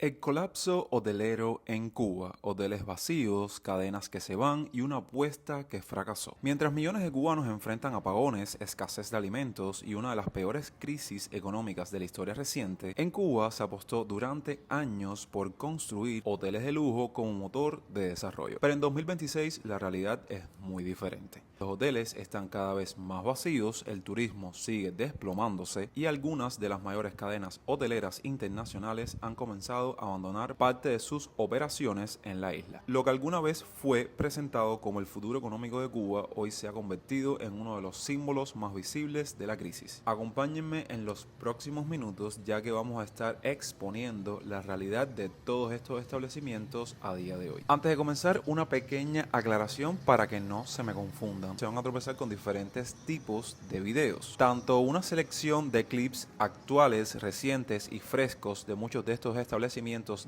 El colapso hotelero en Cuba, hoteles vacíos, cadenas que se van y una apuesta que fracasó. Mientras millones de cubanos enfrentan apagones, escasez de alimentos y una de las peores crisis económicas de la historia reciente, en Cuba se apostó durante años por construir hoteles de lujo como motor de desarrollo. Pero en 2026 la realidad es muy diferente. Los hoteles están cada vez más vacíos, el turismo sigue desplomándose y algunas de las mayores cadenas hoteleras internacionales han comenzado a abandonar parte de sus operaciones en la isla. Lo que alguna vez fue presentado como el futuro económico de Cuba hoy se ha convertido en uno de los símbolos más visibles de la crisis. Acompáñenme en los próximos minutos ya que vamos a estar exponiendo la realidad de todos estos establecimientos a día de hoy. Antes de comenzar, una pequeña aclaración para que no se me confundan. Se van a tropezar con diferentes tipos de videos. Tanto una selección de clips actuales, recientes y frescos de muchos de estos establecimientos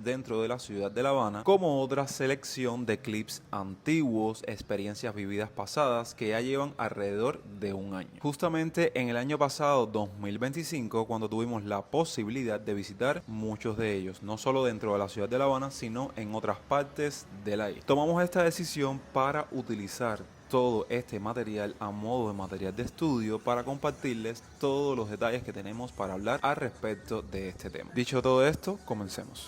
dentro de la ciudad de La Habana, como otra selección de clips antiguos, experiencias vividas pasadas que ya llevan alrededor de un año. Justamente en el año pasado, 2025, cuando tuvimos la posibilidad de visitar muchos de ellos, no solo dentro de la ciudad de La Habana, sino en otras partes de la isla. Tomamos esta decisión para utilizar todo este material a modo de material de estudio para compartirles todos los detalles que tenemos para hablar al respecto de este tema. Dicho todo esto, comencemos.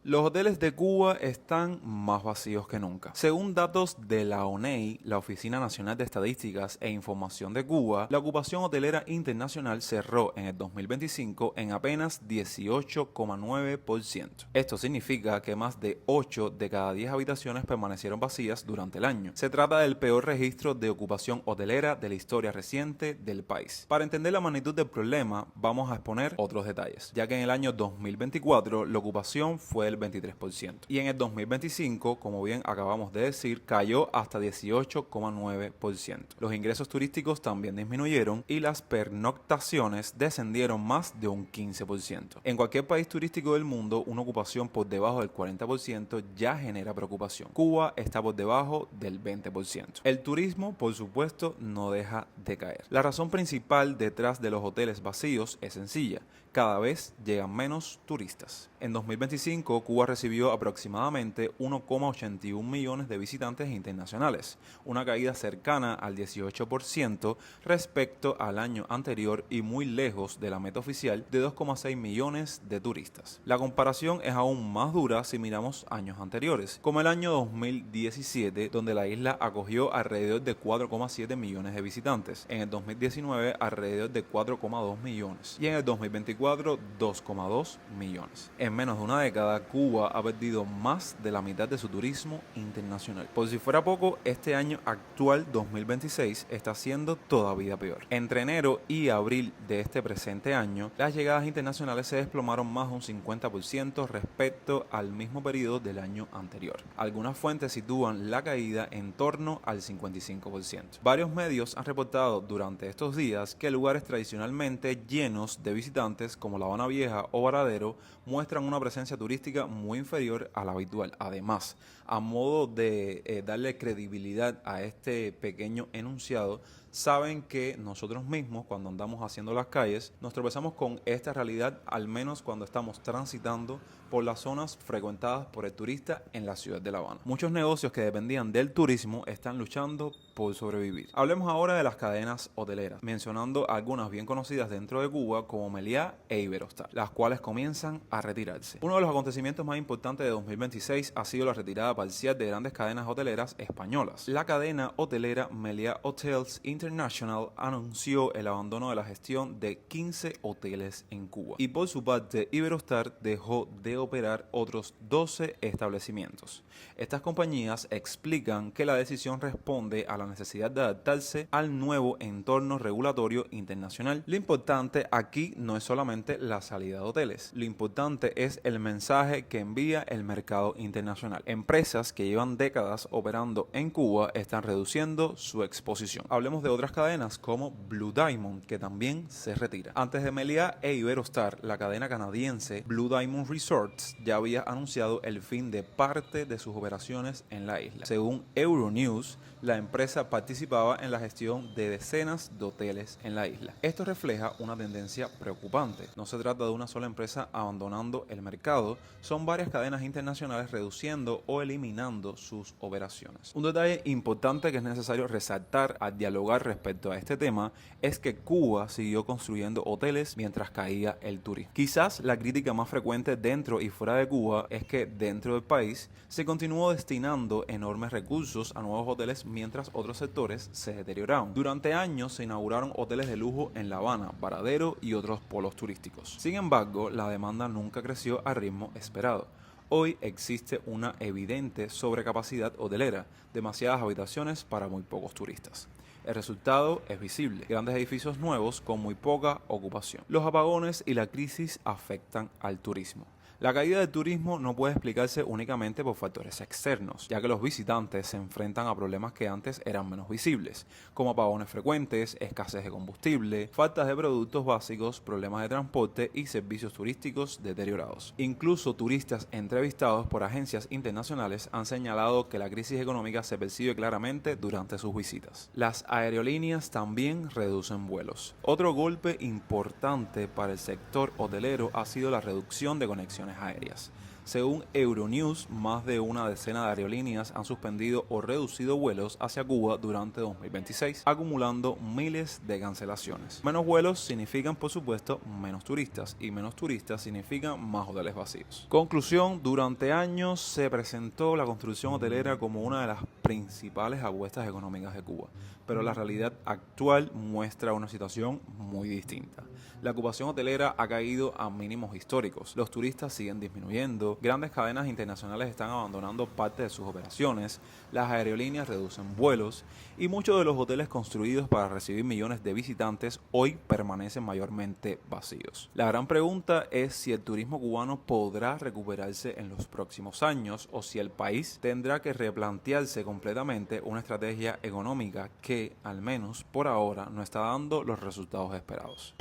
Los hoteles de Cuba están más vacíos que nunca. Según datos de la ONEI, la Oficina Nacional de Estadísticas e Información de Cuba, la ocupación hotelera internacional cerró en el 2025 en apenas 18,9%. Esto significa que más de 8 de cada 10 habitaciones permanecieron vacías durante el año. Se trata del peor registro de ocupación hotelera de la historia reciente del país. Para entender la magnitud del problema, vamos a exponer otros detalles, ya que en el año 2024 la ocupación fue el 23%. Y en el 2025, como bien acabamos de decir, cayó hasta 18,9%. Los ingresos turísticos también disminuyeron y las pernoctaciones descendieron más de un 15%. En cualquier país turístico del mundo, una ocupación por debajo del 40% ya genera preocupación. Cuba está por debajo del 20%. El turismo, por supuesto, no deja de caer. La razón principal detrás de los hoteles vacíos es sencilla. Cada vez llegan menos turistas. En 2025, Cuba recibió aproximadamente 1,81 millones de visitantes internacionales, una caída cercana al 18% respecto al año anterior y muy lejos de la meta oficial de 2,6 millones de turistas. La comparación es aún más dura si miramos años anteriores, como el año 2017, donde la isla acogió alrededor de 4,7 millones de visitantes, en el 2019 alrededor de 4,2 millones y en el 2024 2,2 millones. En menos de una década, Cuba ha perdido más de la mitad de su turismo internacional. Por si fuera poco, este año actual 2026 está siendo todavía peor. Entre enero y abril de este presente año, las llegadas internacionales se desplomaron más de un 50% respecto al mismo periodo del año anterior. Algunas fuentes sitúan la caída en torno al 55%. Varios medios han reportado durante estos días que lugares tradicionalmente llenos de visitantes como La Habana Vieja o Varadero muestran una presencia turística muy inferior a la habitual. Además, a modo de darle credibilidad a este pequeño enunciado, saben que nosotros mismos, cuando andamos haciendo las calles, nos tropezamos con esta realidad, al menos cuando estamos transitando por las zonas frecuentadas por el turista en la ciudad de La Habana. Muchos negocios que dependían del turismo están luchando por sobrevivir. Hablemos ahora de las cadenas hoteleras, mencionando algunas bien conocidas dentro de Cuba como Meliá e Iberostar, las cuales comienzan a retirarse. Uno de los acontecimientos más importantes de 2026 ha sido la retirada parcial de grandes cadenas hoteleras españolas. La cadena hotelera Meliá Hotels International anunció el abandono de la gestión de 15 hoteles en Cuba, y por su parte Iberostar dejó de operar otros 12 establecimientos. Estas compañías explican que la decisión responde a la necesidad de adaptarse al nuevo entorno regulatorio internacional. Lo importante aquí no es solamente la salida de hoteles, lo importante es el mensaje que envía el mercado internacional. Empresas que llevan décadas operando en Cuba están reduciendo su exposición. Hablemos de otras cadenas como Blue Diamond, que también se retira. Antes de Meliá e Iberostar, la cadena canadiense Blue Diamond Resorts ya había anunciado el fin de parte de sus operaciones en la isla. Según Euronews, la empresa participaba en la gestión de decenas de hoteles en la isla. Esto refleja una tendencia preocupante. No se trata de una sola empresa abandonando el mercado, son varias cadenas internacionales reduciendo o eliminando sus operaciones. Un detalle importante que es necesario resaltar al dialogar respecto a este tema es que Cuba siguió construyendo hoteles mientras caía el turismo. Quizás la crítica más frecuente dentro y fuera de Cuba es que dentro del país se continuó destinando enormes recursos a nuevos hoteles mientras otros sectores se deterioraron. Durante años se inauguraron hoteles de lujo en La Habana, Varadero y otros polos turísticos. Sin embargo, la demanda nunca creció al ritmo esperado. Hoy existe una evidente sobrecapacidad hotelera, demasiadas habitaciones para muy pocos turistas. El resultado es visible, grandes edificios nuevos con muy poca ocupación. Los apagones y la crisis afectan al turismo. La caída del turismo no puede explicarse únicamente por factores externos, ya que los visitantes se enfrentan a problemas que antes eran menos visibles, como apagones frecuentes, escasez de combustible, faltas de productos básicos, problemas de transporte y servicios turísticos deteriorados. Incluso turistas entrevistados por agencias internacionales han señalado que la crisis económica se percibe claramente durante sus visitas. Las aerolíneas también reducen vuelos. Otro golpe importante para el sector hotelero ha sido la reducción de conexiones aéreas. Según Euronews, más de una decena de aerolíneas han suspendido o reducido vuelos hacia Cuba durante 2026, acumulando miles de cancelaciones. Menos vuelos significan, por supuesto, menos turistas, y menos turistas significan más hoteles vacíos. Conclusión: durante años se presentó la construcción hotelera como una de las principales apuestas económicas de Cuba, pero la realidad actual muestra una situación muy distinta. La ocupación hotelera ha caído a mínimos históricos, los turistas siguen disminuyendo, grandes cadenas internacionales están abandonando parte de sus operaciones, las aerolíneas reducen vuelos y muchos de los hoteles construidos para recibir millones de visitantes hoy permanecen mayormente vacíos. La gran pregunta es si el turismo cubano podrá recuperarse en los próximos años o si el país tendrá que replantearse completamente una estrategia económica que, al menos por ahora, no está dando los resultados esperados.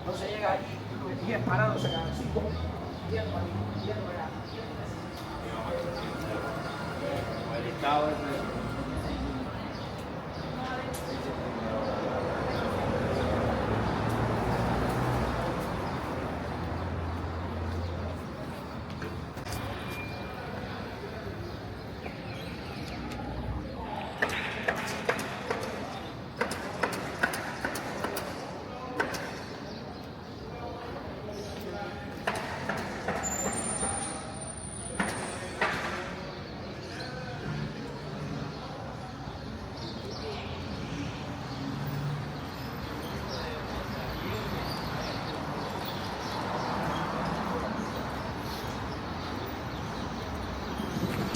Entonces llega ahí, 10 parados, se quedan 5, 10 parados, 10 parados. El estado es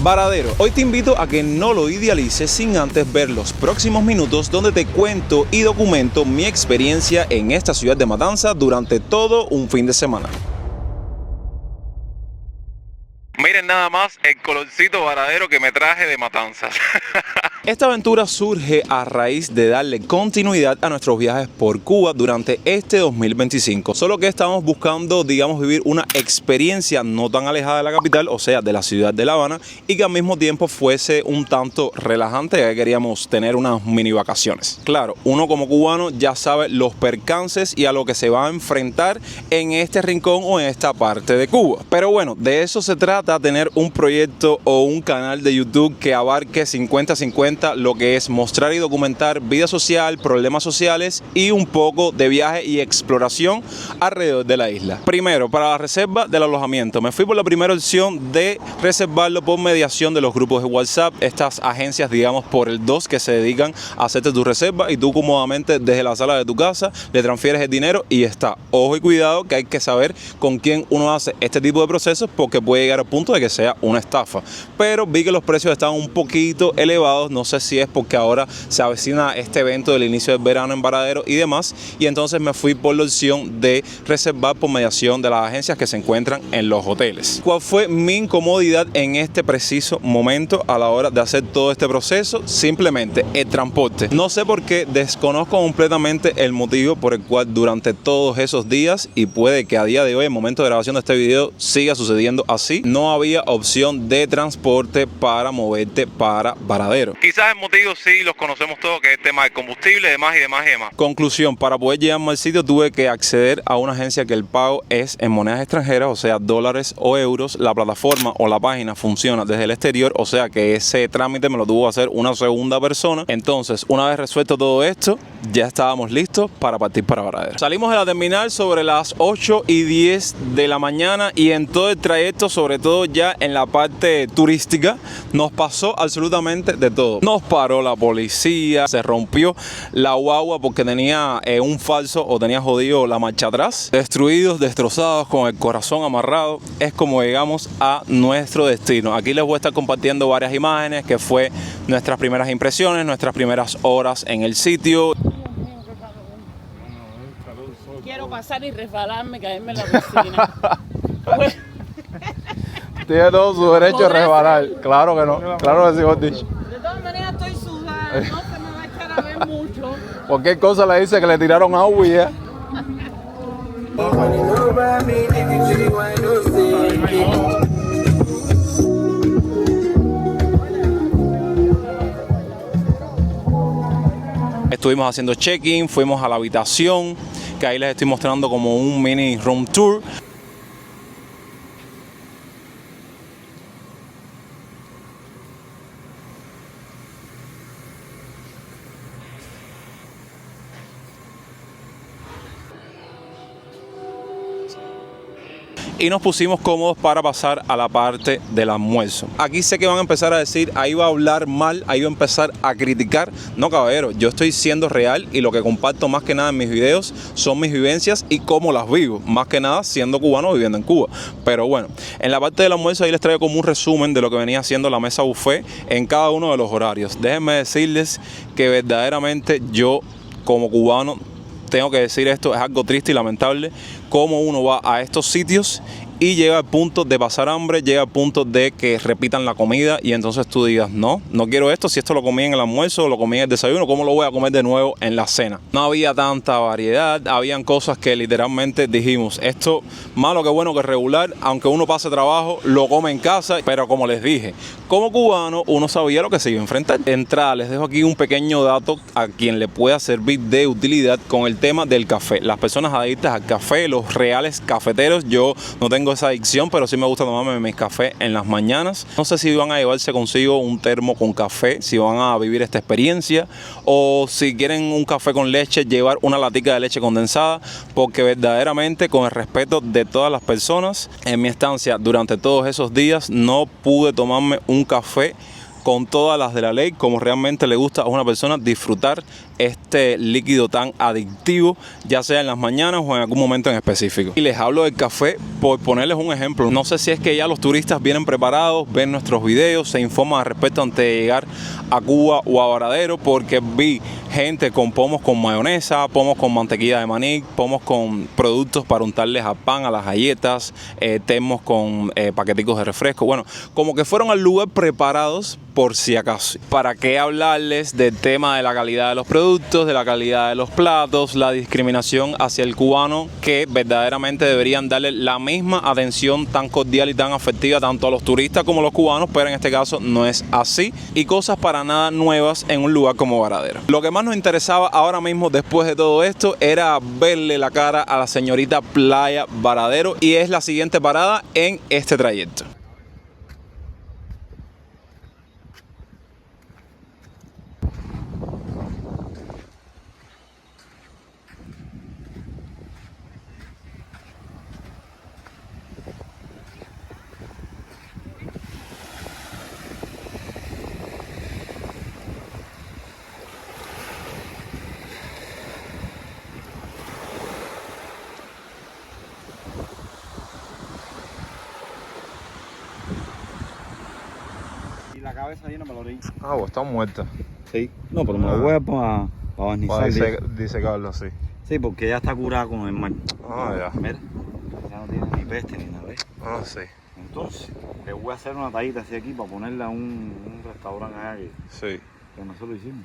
Varadero, hoy te invito a que no lo idealices sin antes ver los próximos minutos donde te cuento y documento mi experiencia en esta ciudad de Matanzas durante todo un fin de semana. Miren nada más el colorcito varadero que me traje de Matanzas. Esta aventura surge a raíz de darle continuidad a nuestros viajes por Cuba durante este 2025. Solo que estábamos buscando, digamos, vivir una experiencia no tan alejada de la capital, o sea, de la ciudad de La Habana, y que al mismo tiempo fuese un tanto relajante, ya que queríamos tener unas mini vacaciones. Claro, uno como cubano ya sabe los percances y a lo que se va a enfrentar en este rincón o en esta parte de Cuba. Pero bueno, de eso se trata, tener un proyecto o un canal de YouTube que abarque 50-50 lo que es mostrar y documentar vida social, problemas sociales y un poco de viaje y exploración alrededor de la isla. Primero, para la reserva del alojamiento, me fui por la primera opción de reservarlo por mediación de los grupos de WhatsApp, estas agencias, digamos, por el 2 que se dedican a hacerte tu reserva y tú cómodamente desde la sala de tu casa le transfieres el dinero y está. Ojo y cuidado que hay que saber con quién uno hace este tipo de procesos porque puede llegar al punto de que sea una estafa. Pero vi que los precios estaban un poquito elevados, no sé si es porque ahora se avecina este evento del inicio del verano en Varadero y demás, y entonces me fui por la opción de reservar por mediación de las agencias que se encuentran en los hoteles. ¿Cuál fue mi incomodidad en este preciso momento a la hora de hacer todo este proceso? Simplemente el transporte. No sé por qué, desconozco completamente el motivo por el cual durante todos esos días, y puede que a día de hoy, en el momento de grabación de este video, siga sucediendo así, no había opción de transporte para moverte para Varadero. Quizás el motivo sí los conocemos todos, que es el tema del combustible, demás y demás y demás. Conclusión, para poder llegarme al sitio tuve que acceder a una agencia que el pago es en monedas extranjeras, o sea, dólares o euros. La plataforma o la página funciona desde el exterior, o sea que ese trámite me lo tuvo que hacer una segunda persona. Entonces, una vez resuelto todo esto, ya estábamos listos para partir para Varadero. Salimos de la terminal sobre las 8:10 de la mañana y en todo el trayecto, sobre todo ya en la parte turística, nos pasó absolutamente de todo. Nos paró la policía, se rompió la guagua porque tenía un falso o tenía jodido la marcha atrás. Destruidos, destrozados, con el corazón amarrado, es como llegamos a nuestro destino. Aquí les voy a estar compartiendo varias imágenes que fue nuestras primeras impresiones, nuestras primeras horas en el sitio. Quiero pasar y resbalarme, caerme en la piscina. Tiene todo su derecho a resbalar. Claro que no. Claro que sí, vos dicho. De todas maneras estoy sudada, no se me va a echar a ver mucho. Cualquier cosa le dice que le tiraron agua y ya. Estuvimos haciendo check-in, fuimos a la habitación, que ahí les estoy mostrando como un mini room tour. Y nos pusimos cómodos para pasar a la parte del almuerzo. Aquí sé que van a empezar a decir, ahí va a hablar mal, ahí va a empezar a criticar. No, caballero, yo estoy siendo real y lo que comparto más que nada en mis videos son mis vivencias y cómo las vivo. Más que nada siendo cubano viviendo en Cuba. Pero bueno, en la parte del almuerzo ahí les traigo como un resumen de lo que venía haciendo la mesa buffet en cada uno de los horarios. Déjenme decirles que verdaderamente yo como cubano tengo que decir esto, es algo triste y lamentable cómo uno va a estos sitios y llega al punto de pasar hambre, llega al punto de que repitan la comida y entonces tú digas, no quiero esto, si esto lo comí en el almuerzo, lo comí en el desayuno, ¿cómo lo voy a comer de nuevo en la cena? No había tanta variedad, habían cosas que literalmente dijimos, esto malo que bueno que regular, aunque uno pase trabajo, lo come en casa, pero como les dije, como cubano uno sabía lo que se iba a enfrentar. De entrada les dejo aquí un pequeño dato a quien le pueda servir de utilidad con el tema del café. Las personas adictas al café, los reales cafeteros, yo no tengo esa adicción, pero sí me gusta tomarme mis cafés en las mañanas. No sé si van a llevarse consigo un termo con café, si van a vivir esta experiencia, o si quieren un café con leche, llevar una latica de leche condensada, porque verdaderamente, con el respeto de todas las personas, en mi estancia durante todos esos días no pude tomarme un café con todas las de la ley, como realmente le gusta a una persona disfrutar este líquido tan adictivo, ya sea en las mañanas o en algún momento en específico. Y les hablo del café por ponerles un ejemplo. No sé si es que ya los turistas vienen preparados, ven nuestros videos, se informan al respecto antes de llegar a Cuba o a Varadero, porque vi gente con pomos con mayonesa, pomos con mantequilla de maní, pomos con productos para untarles al pan, a las galletas, termos con paqueticos de refresco. Bueno, como que fueron al lugar preparados por si acaso. ¿Para qué hablarles del tema de la calidad de los productos, de la calidad de los platos, la discriminación hacia el cubano, que verdaderamente deberían darle la misma atención tan cordial y tan afectiva tanto a los turistas como a los cubanos, pero en este caso no es así, y cosas para nada nuevas en un lugar como Varadero? Lo que más nos interesaba ahora mismo después de todo esto era verle la cara a la señorita Playa Varadero, y es la siguiente parada en este trayecto. Y la cabeza llena me lo orí. Ah, pues está muerta. Sí. No, pero me lo voy a para barnizar. Dice Carlos, sí. Sí, porque ella está curada con el mar. Ah, ya. Mira, ya no tiene ni peste ni nada. ¿Ves? Ah, sí. Entonces, le voy a hacer una tallita así aquí para ponerla a un restaurante allá Sí. que nosotros hicimos.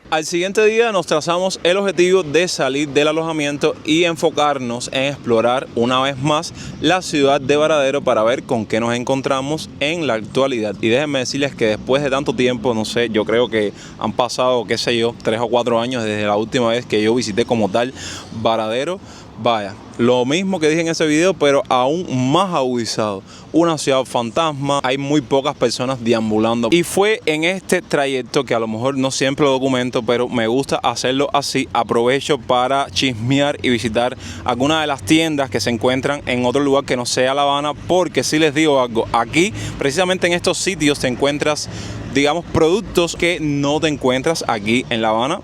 Al siguiente día nos trazamos el objetivo de salir del alojamiento y enfocarnos en explorar una vez más la ciudad de Varadero para ver con qué nos encontramos en la actualidad. Y déjenme decirles que después de tanto tiempo, no sé, yo creo que han pasado, qué sé yo, 3 o 4 años desde la última vez que yo visité como tal Varadero. Vaya, lo mismo que dije en ese video, pero aún más agudizado. Una ciudad fantasma, hay muy pocas personas deambulando. Y fue en este trayecto, que a lo mejor no siempre lo documento, pero me gusta hacerlo así. Aprovecho para chismear y visitar algunas de las tiendas que se encuentran en otro lugar que no sea La Habana, porque si les digo algo, aquí, precisamente en estos sitios, te encuentras, digamos, productos que no te encuentras aquí en La Habana.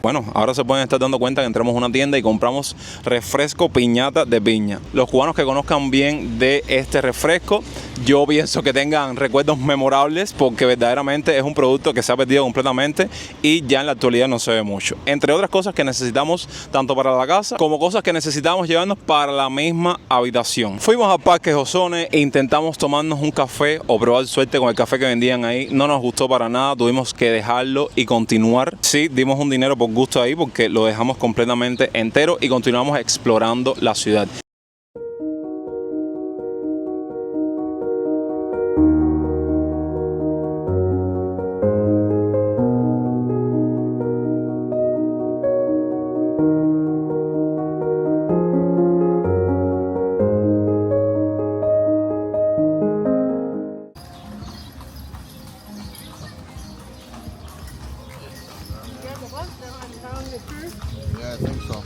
Bueno, ahora se pueden estar dando cuenta que entramos a una tienda y compramos refresco piñata de piña. Los cubanos que conozcan bien de este refresco, yo pienso que tengan recuerdos memorables, porque verdaderamente es un producto que se ha perdido completamente y ya en la actualidad no se ve mucho. Entre otras cosas que necesitamos tanto para la casa como cosas que necesitamos llevarnos para la misma habitación. Fuimos al Parque Josone e intentamos tomarnos un café o probar suerte con el café que vendían ahí. No nos gustó para nada, tuvimos que dejarlo y continuar. Sí, dimos un dinero por gusto ahí porque lo dejamos completamente entero y continuamos explorando la ciudad. Yeah, I think so.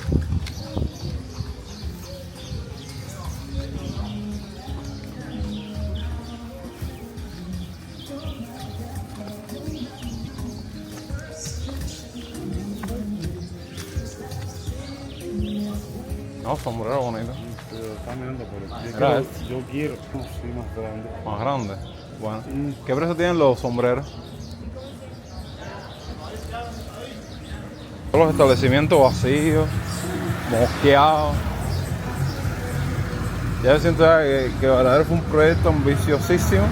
No, sombrero bonito. Está mirando por Mira, yo quiero sí, más grande. Más grande. Bueno. ¿Qué precio tienen los sombreros? Los establecimientos vacíos, mosqueados. Ya siento que Varadero fue un proyecto ambiciosísimo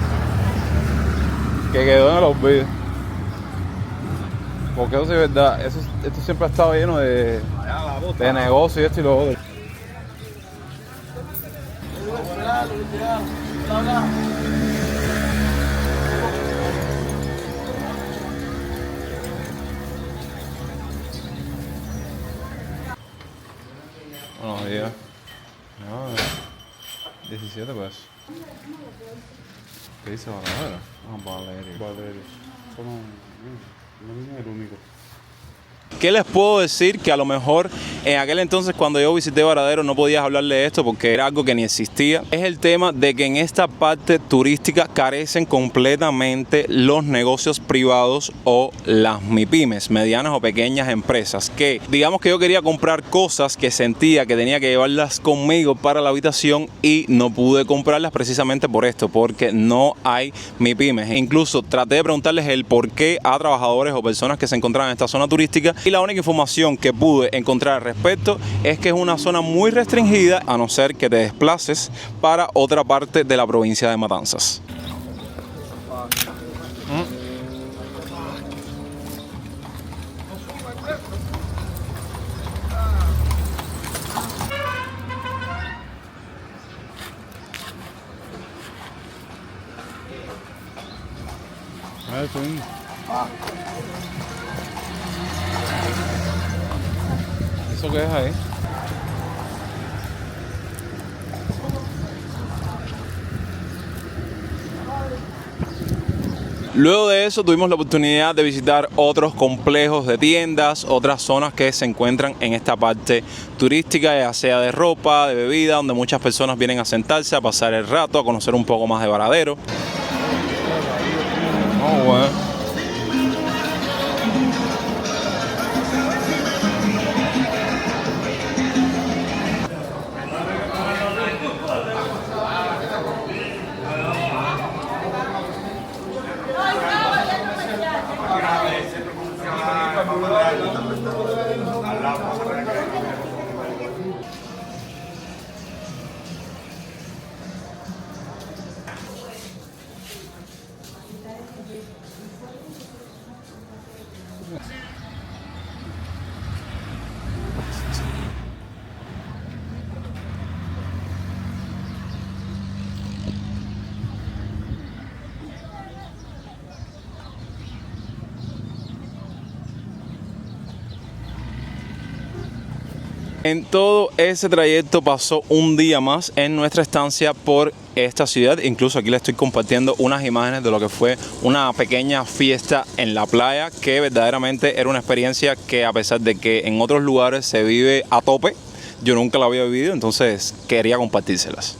que quedó en el olvido. Porque eso sí es verdad, esto siempre ha estado lleno de negocio y esto y lo otro. Buenos días. No, 17 pesos. ¿Qué dice Varadero? Valerio. No es el único. ¿Qué les puedo decir? Que a lo mejor en aquel entonces cuando yo visité Varadero no podías hablarle de esto porque era algo que ni existía. Es el tema de que en esta parte turística carecen completamente los negocios privados o las MIPYMES, medianas o pequeñas empresas, que digamos que yo quería comprar cosas que sentía que tenía que llevarlas conmigo para la habitación y no pude comprarlas precisamente por esto, porque no hay MIPYMES. Incluso traté de preguntarles el por qué a trabajadores o personas que se encontraban en esta zona turística y la única información que pude encontrar al respecto es que es una zona muy restringida, a no ser que te desplaces para otra parte de la provincia de Matanzas. ¿Eso qué es ahí? Luego de eso tuvimos la oportunidad de visitar otros complejos de tiendas, otras zonas que se encuentran en esta parte turística, ya sea de ropa, de bebida, donde muchas personas vienen a sentarse, a pasar el rato, a conocer un poco más de Varadero. Oh, bueno. En todo ese trayecto pasó un día más en nuestra estancia por esta ciudad. Incluso aquí les estoy compartiendo unas imágenes de lo que fue una pequeña fiesta en la playa, que verdaderamente era una experiencia que, a pesar de que en otros lugares se vive a tope, yo nunca la había vivido, entonces quería compartírselas.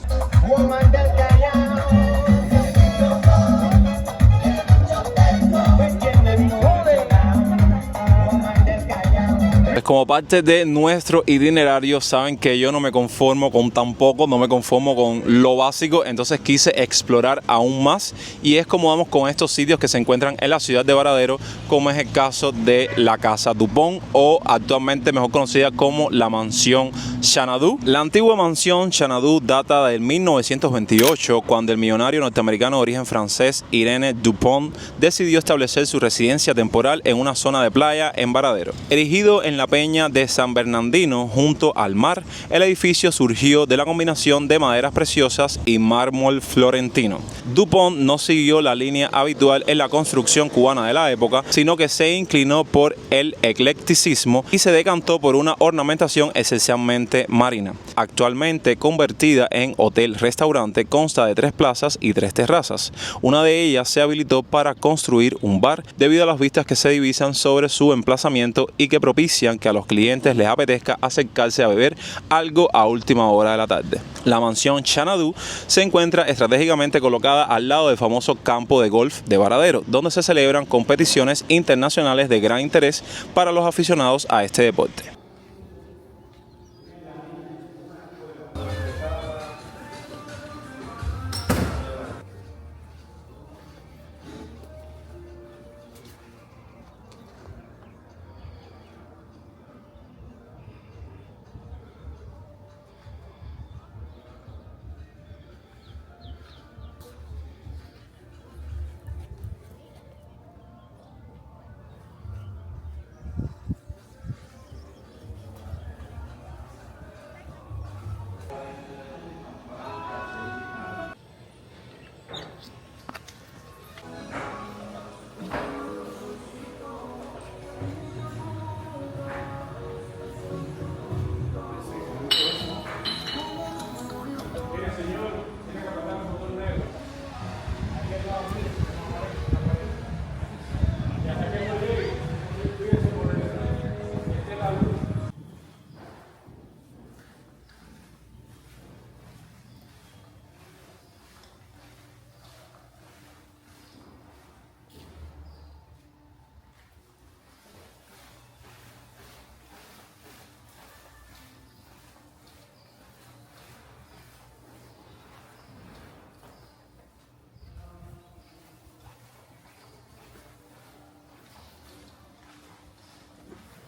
Como parte de nuestro itinerario, saben que yo no me conformo con tan poco, no me conformo con lo básico, entonces quise explorar aún más, y es como vamos con estos sitios que se encuentran en la ciudad de Varadero, como es el caso de la Casa Dupont, o actualmente mejor conocida como la Mansión Xanadu. La antigua Mansión Xanadu data del 1928, cuando el millonario norteamericano de origen francés Irene Dupont decidió establecer su residencia temporal en una zona de playa en Varadero. Erigido en la peña de San Bernardino junto al mar, el edificio surgió de la combinación de maderas preciosas y mármol florentino. Dupont no siguió la línea habitual en la construcción cubana de la época, sino que se inclinó por el eclecticismo y se decantó por una ornamentación esencialmente marina. Actualmente convertida en hotel-restaurante, consta de 3 plazas y 3 terrazas. Una de ellas se habilitó para construir un bar debido a las vistas que se divisan sobre su emplazamiento y que propician que a los clientes les apetezca acercarse a beber algo a última hora de la tarde. La Mansión Xanadu se encuentra estratégicamente colocada al lado del famoso campo de golf de Varadero, donde se celebran competiciones internacionales de gran interés para los aficionados a este deporte.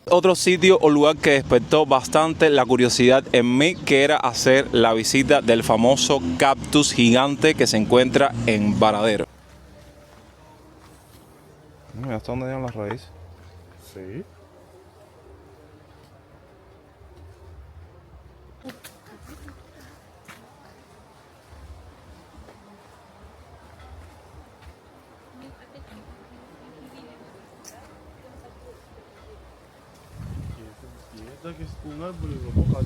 Otro sitio o lugar que despertó bastante la curiosidad en mí, que era hacer la visita del famoso cactus gigante que se encuentra en Varadero. Mira hasta dónde llegan las raíces. Sí. Que es un árbol y lo moja.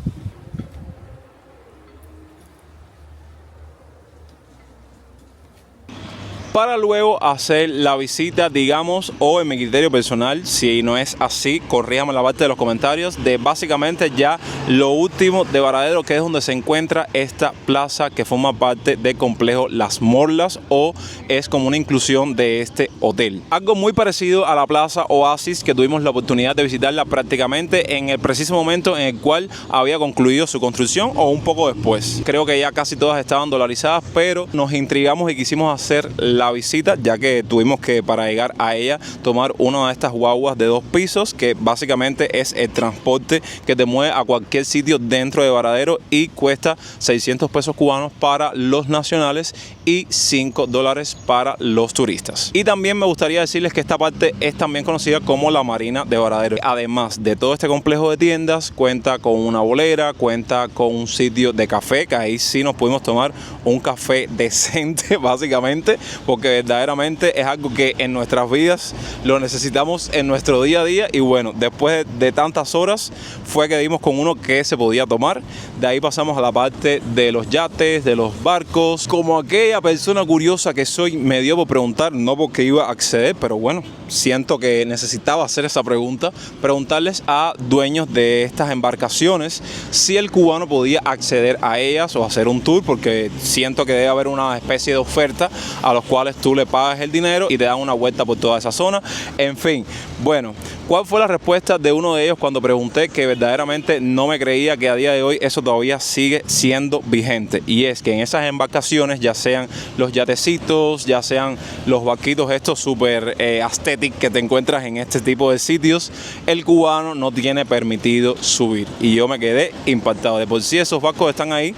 Para luego hacer la visita, digamos, o en mi criterio personal, si no es así, corríjame la parte de los comentarios, de básicamente ya lo último de Varadero, que es donde se encuentra esta plaza que forma parte del complejo Las Morlas, o es como una inclusión de este hotel. Algo muy parecido a la plaza Oasis, que tuvimos la oportunidad de visitarla prácticamente en el preciso momento en el cual había concluido su construcción, o un poco después. Creo que ya casi todas estaban dolarizadas, pero nos intrigamos y quisimos hacer la visita, ya que tuvimos que, para llegar a ella, tomar una de estas guaguas de 2 pisos, que básicamente es el transporte que te mueve a cualquier sitio dentro de Varadero, y cuesta 600 pesos cubanos para los nacionales y $5 para los turistas. Y también me gustaría decirles que esta parte es también conocida como la Marina de Varadero. Además de todo este complejo de tiendas, cuenta con una bolera, cuenta con un sitio de café, que ahí sí nos pudimos tomar un café decente, básicamente, porque verdaderamente es algo que en nuestras vidas lo necesitamos en nuestro día a día. Y bueno, después de tantas horas fue que dimos con uno que se podía tomar. De ahí pasamos a la parte de los yates, de los barcos. Como aquella persona curiosa que soy, me dio por preguntar, no porque iba a acceder, pero bueno, siento que necesitaba hacer esa pregunta, preguntarles a dueños de estas embarcaciones si el cubano podía acceder a ellas o hacer un tour, porque siento que debe haber una especie de oferta a los cuales tú le pagas el dinero y te dan una vuelta por toda esa zona. En fin, bueno, ¿cuál fue la respuesta de uno de ellos cuando pregunté, que verdaderamente no me creía que a día de hoy eso todavía sigue siendo vigente? Y es que en esas embarcaciones, ya sean los yatecitos, ya sean los barquitos estos súper aesthetic que te encuentras en este tipo de sitios, el cubano no tiene permitido subir. Y yo me quedé impactado. De por sí esos barcos están ahí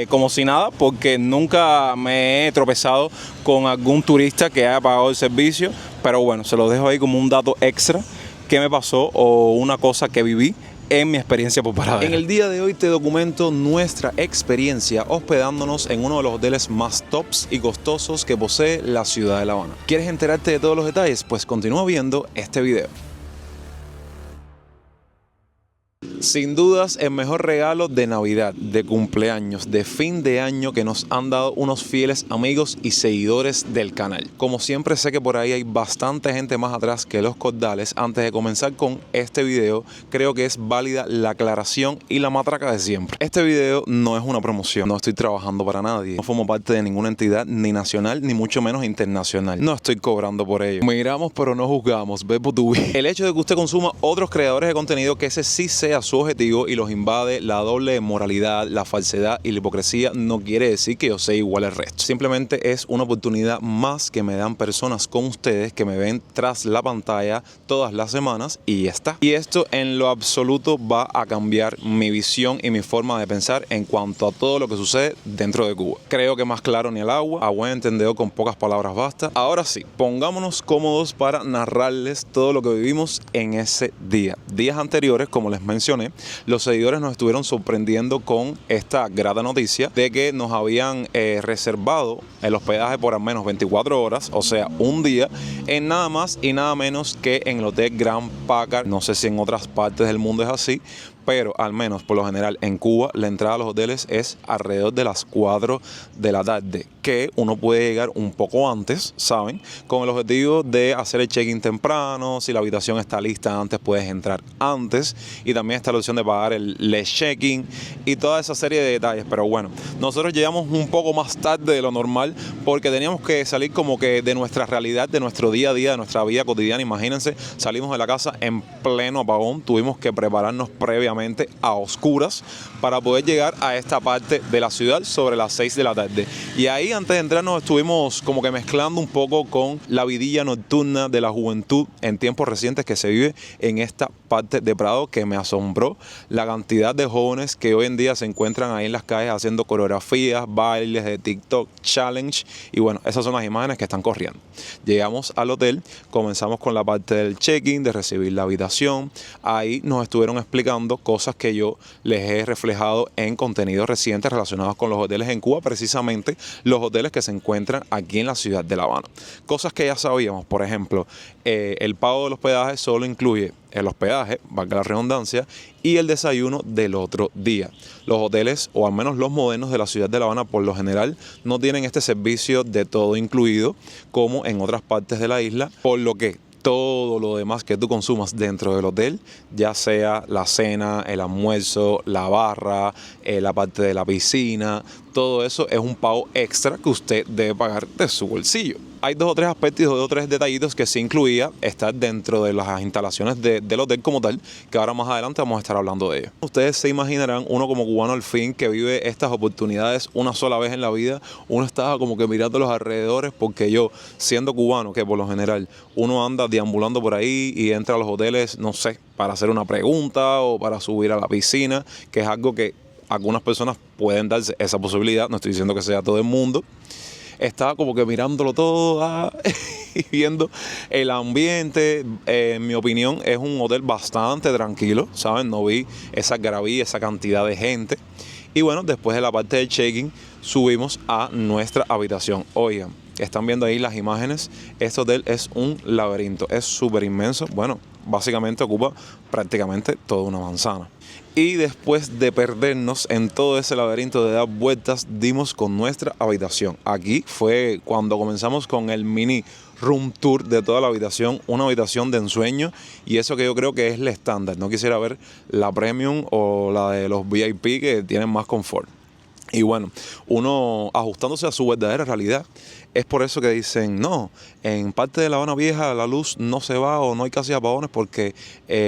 como si nada, porque nunca me he tropezado con algún turista que haya pagado el servicio, pero bueno, se los dejo ahí como un dato extra que me pasó, o una cosa que viví en mi experiencia por Varadero. En el día de hoy te documento nuestra experiencia hospedándonos en uno de los hoteles más tops y costosos que posee la ciudad de La Habana. ¿Quieres enterarte de todos los detalles? Pues continúa viendo este video. Sin dudas, el mejor regalo de Navidad, de cumpleaños, de fin de año que nos han dado unos fieles amigos y seguidores del canal. Como siempre, sé que por ahí hay bastante gente más atrás que los cordales. Antes de comenzar con este video, creo que es válida la aclaración y la matraca de siempre. Este video no es una promoción, no estoy trabajando para nadie, no formo parte de ninguna entidad, ni nacional, ni mucho menos internacional. No estoy cobrando por ello. Miramos pero no juzgamos, ve por tu vida. El hecho de que usted consuma otros creadores de contenido, que ese sí sea su objetivo y los invade la doble moralidad, la falsedad y la hipocresía, no quiere decir que yo sea igual al resto. Simplemente es una oportunidad más que me dan personas como ustedes, que me ven tras la pantalla todas las semanas, y ya está. Y esto en lo absoluto va a cambiar mi visión y mi forma de pensar en cuanto a todo lo que sucede dentro de Cuba. Creo que más claro ni el agua, a buen entendedor con pocas palabras basta. Ahora sí, pongámonos cómodos para narrarles todo lo que vivimos en ese día. Días anteriores, como les mencioné, los seguidores nos estuvieron sorprendiendo con esta grata noticia de que nos habían reservado el hospedaje por al menos 24 horas, o sea, un día, en nada más y nada menos que en el Hotel Grand Packard. No sé si en otras partes del mundo es así, pero al menos por lo general en Cuba la entrada a los hoteles es alrededor de las 4 de la tarde, que uno puede llegar un poco antes, ¿saben? Con el objetivo de hacer el check-in temprano. Si la habitación está lista antes, puedes entrar antes, y también está la opción de pagar el late check-in y toda esa serie de detalles. Pero bueno, nosotros llegamos un poco más tarde de lo normal porque teníamos que salir como que de nuestra realidad, de nuestro día a día, de nuestra vida cotidiana. Imagínense, salimos de la casa en pleno apagón, tuvimos que prepararnos previamente prácticamente a oscuras para poder llegar a esta parte de la ciudad sobre las 6 de la tarde. Y ahí antes de entrar nos estuvimos como que mezclando un poco con la vidilla nocturna de la juventud en tiempos recientes que se vive en esta parte de Prado, que me asombró la cantidad de jóvenes que hoy en día se encuentran ahí en las calles haciendo coreografías, bailes de TikTok, challenge, y bueno, esas son las imágenes que están corriendo. Llegamos al hotel, comenzamos con la parte del check-in, de recibir la habitación. Ahí nos estuvieron explicando cosas que yo les he reflejado en contenidos recientes relacionados con los hoteles en Cuba, precisamente los hoteles que se encuentran aquí en la ciudad de La Habana. Cosas que ya sabíamos, por ejemplo, el pago del hospedaje solo incluye el hospedaje, valga la redundancia, y el desayuno del otro día. Los hoteles, o al menos los modernos de la ciudad de La Habana, por lo general, no tienen este servicio de todo incluido como en otras partes de la isla, por lo que todo lo demás que tú consumas dentro del hotel, ya sea la cena, el almuerzo, la barra, la parte de la piscina, todo eso es un pago extra que usted debe pagar de su bolsillo. Hay 2 o 3 aspectos y 2 o 3 detallitos que sí incluía estar dentro de las instalaciones del hotel como tal, que ahora más adelante vamos a estar hablando de ello. Ustedes se imaginarán, uno como cubano al fin que vive estas oportunidades una sola vez en la vida, uno estaba como que mirando los alrededores, porque yo, siendo cubano, que por lo general uno anda deambulando por ahí y entra a los hoteles, no sé, para hacer una pregunta o para subir a la piscina, que es algo que algunas personas pueden darse esa posibilidad, no estoy diciendo que sea todo el mundo. Estaba como que mirándolo todo y viendo el ambiente. En mi opinión, es un hotel bastante tranquilo, ¿saben? No vi esa gravilla, esa cantidad de gente. Y bueno, después de la parte del check-in, subimos a nuestra habitación. Oigan, están viendo ahí las imágenes. Este hotel es un laberinto, es súper inmenso. Bueno, básicamente ocupa prácticamente toda una manzana. Y después de perdernos en todo ese laberinto de dar vueltas, dimos con nuestra habitación. Aquí fue cuando comenzamos con el mini room tour de toda la habitación, una habitación de ensueño, y eso que yo creo que es la estándar. No quisiera ver la premium o la de los VIP, que tienen más confort. Y bueno, uno ajustándose a su verdadera realidad. Es por eso que dicen, no, en parte de La Habana Vieja la luz no se va o no hay casi apagones porque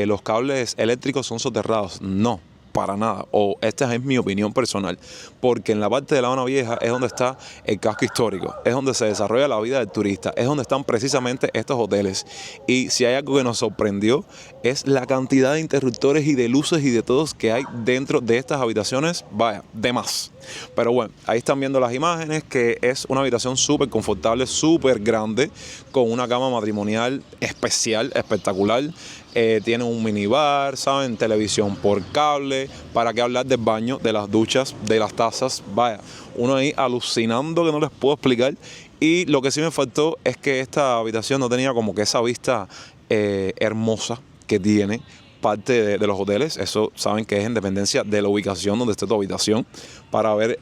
los cables eléctricos son soterrados. No, para nada. O esta es mi opinión personal. Porque en la parte de La Habana Vieja es donde está el casco histórico, es donde se desarrolla la vida del turista, es donde están precisamente estos hoteles. Y si hay algo que nos sorprendió, es la cantidad de interruptores y de luces y de todos que hay dentro de estas habitaciones. Vaya, de más. Pero bueno, ahí están viendo las imágenes, que es una habitación súper confortable, súper grande, con una cama matrimonial especial, espectacular. Tiene un minibar, ¿saben? Televisión por cable. ¿Para qué hablar del baño, de las duchas, de las tazas? Vaya, uno ahí alucinando que no les puedo explicar. Y lo que sí me faltó es que esta habitación no tenía como que esa vista hermosa que tiene parte de los hoteles. Eso saben que es en dependencia de la ubicación donde esté tu habitación, para ver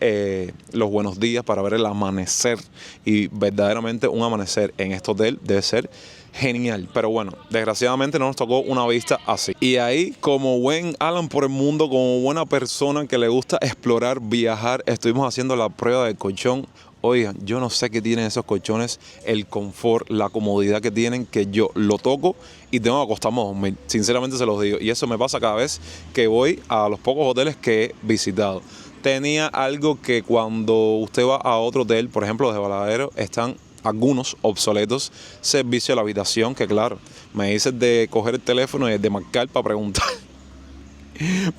los buenos días, para ver el amanecer. Y verdaderamente un amanecer en este hotel debe ser genial. Pero bueno, desgraciadamente no nos tocó una vista así. Y ahí, como buen Alan por el mundo, como buena persona que le gusta explorar, viajar, estuvimos haciendo la prueba del colchón. Oigan, yo no sé qué tienen esos colchones, el confort, la comodidad que tienen, que yo lo toco y tengo que acostarme a dormir. Sinceramente se los digo. Y eso me pasa cada vez que voy a los pocos hoteles que he visitado. Tenía algo que cuando usted va a otro hotel, por ejemplo, de Varadero, están algunos obsoletos, servicio a la habitación, que claro, me dices de coger el teléfono y de marcar para preguntar.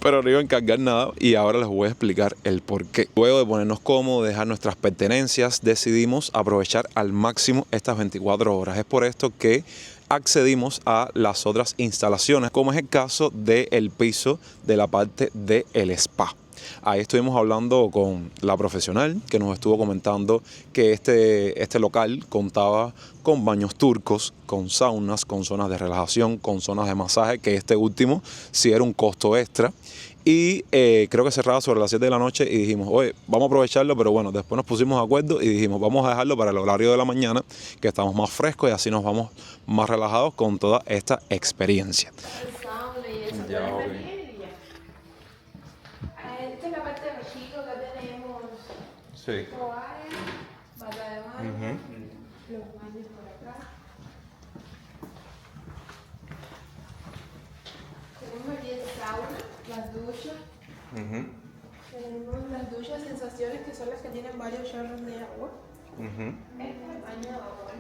Pero no iba a encargar nada, y ahora les voy a explicar el por qué. Luego de ponernos cómodos, dejar nuestras pertenencias, decidimos aprovechar al máximo estas 24 horas. Es por esto que accedimos a las otras instalaciones, como es el caso del piso de la parte del spa. Ahí estuvimos hablando con la profesional que nos estuvo comentando que este local contaba con baños turcos, con saunas, con zonas de relajación, con zonas de masaje, que este último sí era un costo extra. Y creo que cerraba sobre las 7 de la noche y dijimos, oye, vamos a aprovecharlo, pero bueno, después nos pusimos de acuerdo y dijimos, vamos a dejarlo para el horario de la mañana, que estamos más frescos y así nos vamos más relajados con toda esta experiencia. Ya, esta es la parte de los chicos, que tenemos Sí. toallas, bata de baño, los baños por acá. Tenemos aquí el sauna. las duchas. Ujú, Tenemos las duchas sensaciones que son las que tienen varios chorros de agua. ujú. Este es el baño de vapor.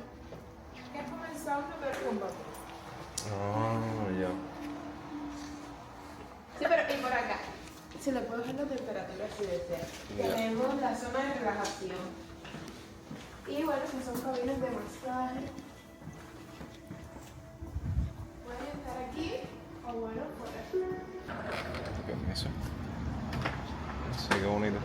Que es como el sauna pero con vapor. Ah, ya. Sí, pero y por acá. Se le puede bajar la temperatura si desea. Ya. Tenemos la zona de relajación. Y bueno, que son cabinas de masaje. Pueden estar aquí o bueno, por aquí. Eso. Sí, qué bonito.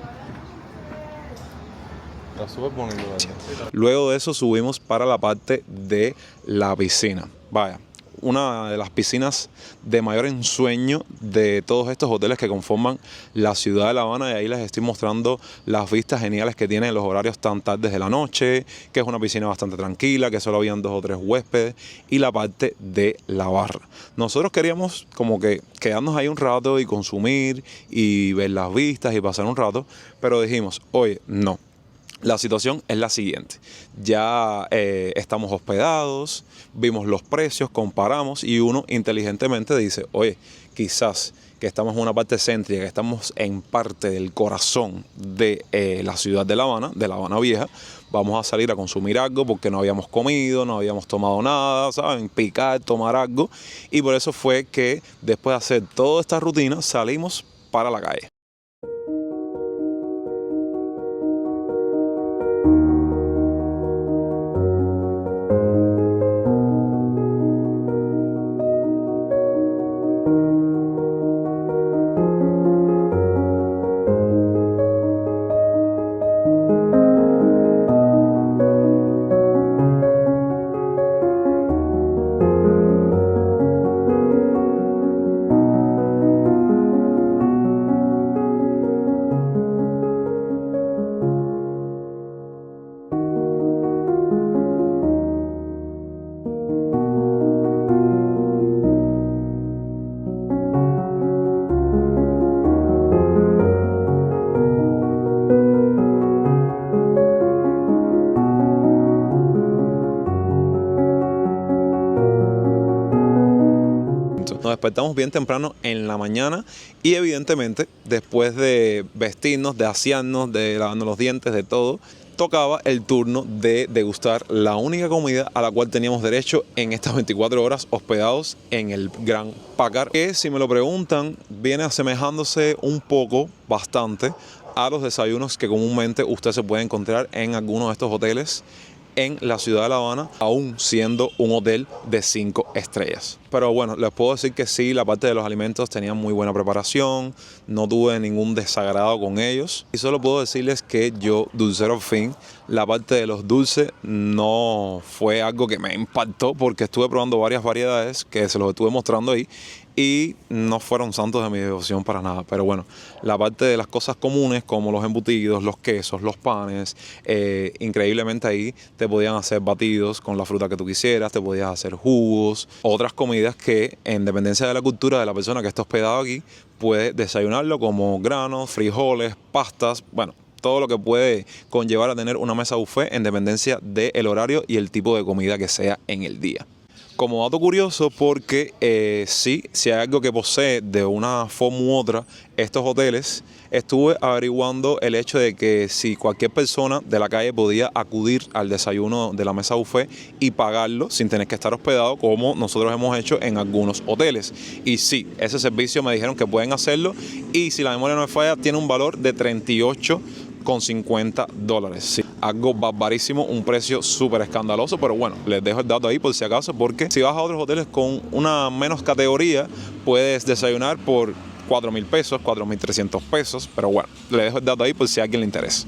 Está súper bonito, ¿verdad? Luego de eso subimos para la parte de la piscina. Vaya, una de las piscinas de mayor ensueño de todos estos hoteles que conforman la ciudad de La Habana, y ahí les estoy mostrando las vistas geniales que tiene en los horarios tan tardes de la noche, que es una piscina bastante tranquila, que solo habían 2 o 3 huéspedes, y la parte de la barra. Nosotros queríamos como que quedarnos ahí un rato y consumir y ver las vistas y pasar un rato, pero dijimos, oye, no. La situación es la siguiente, ya estamos hospedados, vimos los precios, comparamos y uno inteligentemente dice, oye, quizás que estamos en una parte céntrica, que estamos en parte del corazón de la ciudad de La Habana Vieja, vamos a salir a consumir algo porque no habíamos comido, no habíamos tomado nada, ¿saben? Picar, tomar algo, y por eso fue que después de hacer toda esta rutina salimos para la calle. Nos despertamos bien temprano en la mañana y evidentemente después de vestirnos, de asearnos, de lavarnos los dientes, de todo, tocaba el turno de degustar la única comida a la cual teníamos derecho en estas 24 horas hospedados en el Gran Packard, que si me lo preguntan viene asemejándose un poco, bastante, a los desayunos que comúnmente usted se puede encontrar en algunos de estos hoteles en la ciudad de La Habana, aún siendo un hotel de 5 estrellas. Pero bueno, les puedo decir que sí, la parte de los alimentos tenía muy buena preparación, no tuve ningún desagrado con ellos. Y solo puedo decirles que yo, dulcero al fin, la parte de los dulces no fue algo que me impactó porque estuve probando varias variedades que se los estuve mostrando ahí y no fueron santos de mi devoción para nada. Pero bueno, la parte de las cosas comunes como los embutidos, los quesos, los panes, increíblemente ahí te podían hacer batidos con la fruta que tú quisieras, te podías hacer jugos, otras comidas que en dependencia de la cultura de la persona que está hospedado aquí puede desayunarlo como granos, frijoles, pastas, bueno, todo lo que puede conllevar a tener una mesa buffet en dependencia del horario y el tipo de comida que sea en el día. Como dato curioso, porque sí, si hay algo que posee de una forma u otra estos hoteles, estuve averiguando el hecho de que si cualquier persona de la calle podía acudir al desayuno de la mesa buffet y pagarlo sin tener que estar hospedado, como nosotros hemos hecho en algunos hoteles. Y sí, ese servicio me dijeron que pueden hacerlo y si la memoria no me falla, tiene un valor de $38,50. Sí, algo barbarísimo, un precio súper escandaloso, pero bueno, les dejo el dato ahí por si acaso, porque si vas a otros hoteles con una menos categoría, puedes desayunar por 4,000 pesos, 4,300 pesos, pero bueno, les dejo el dato ahí por si a alguien le interesa.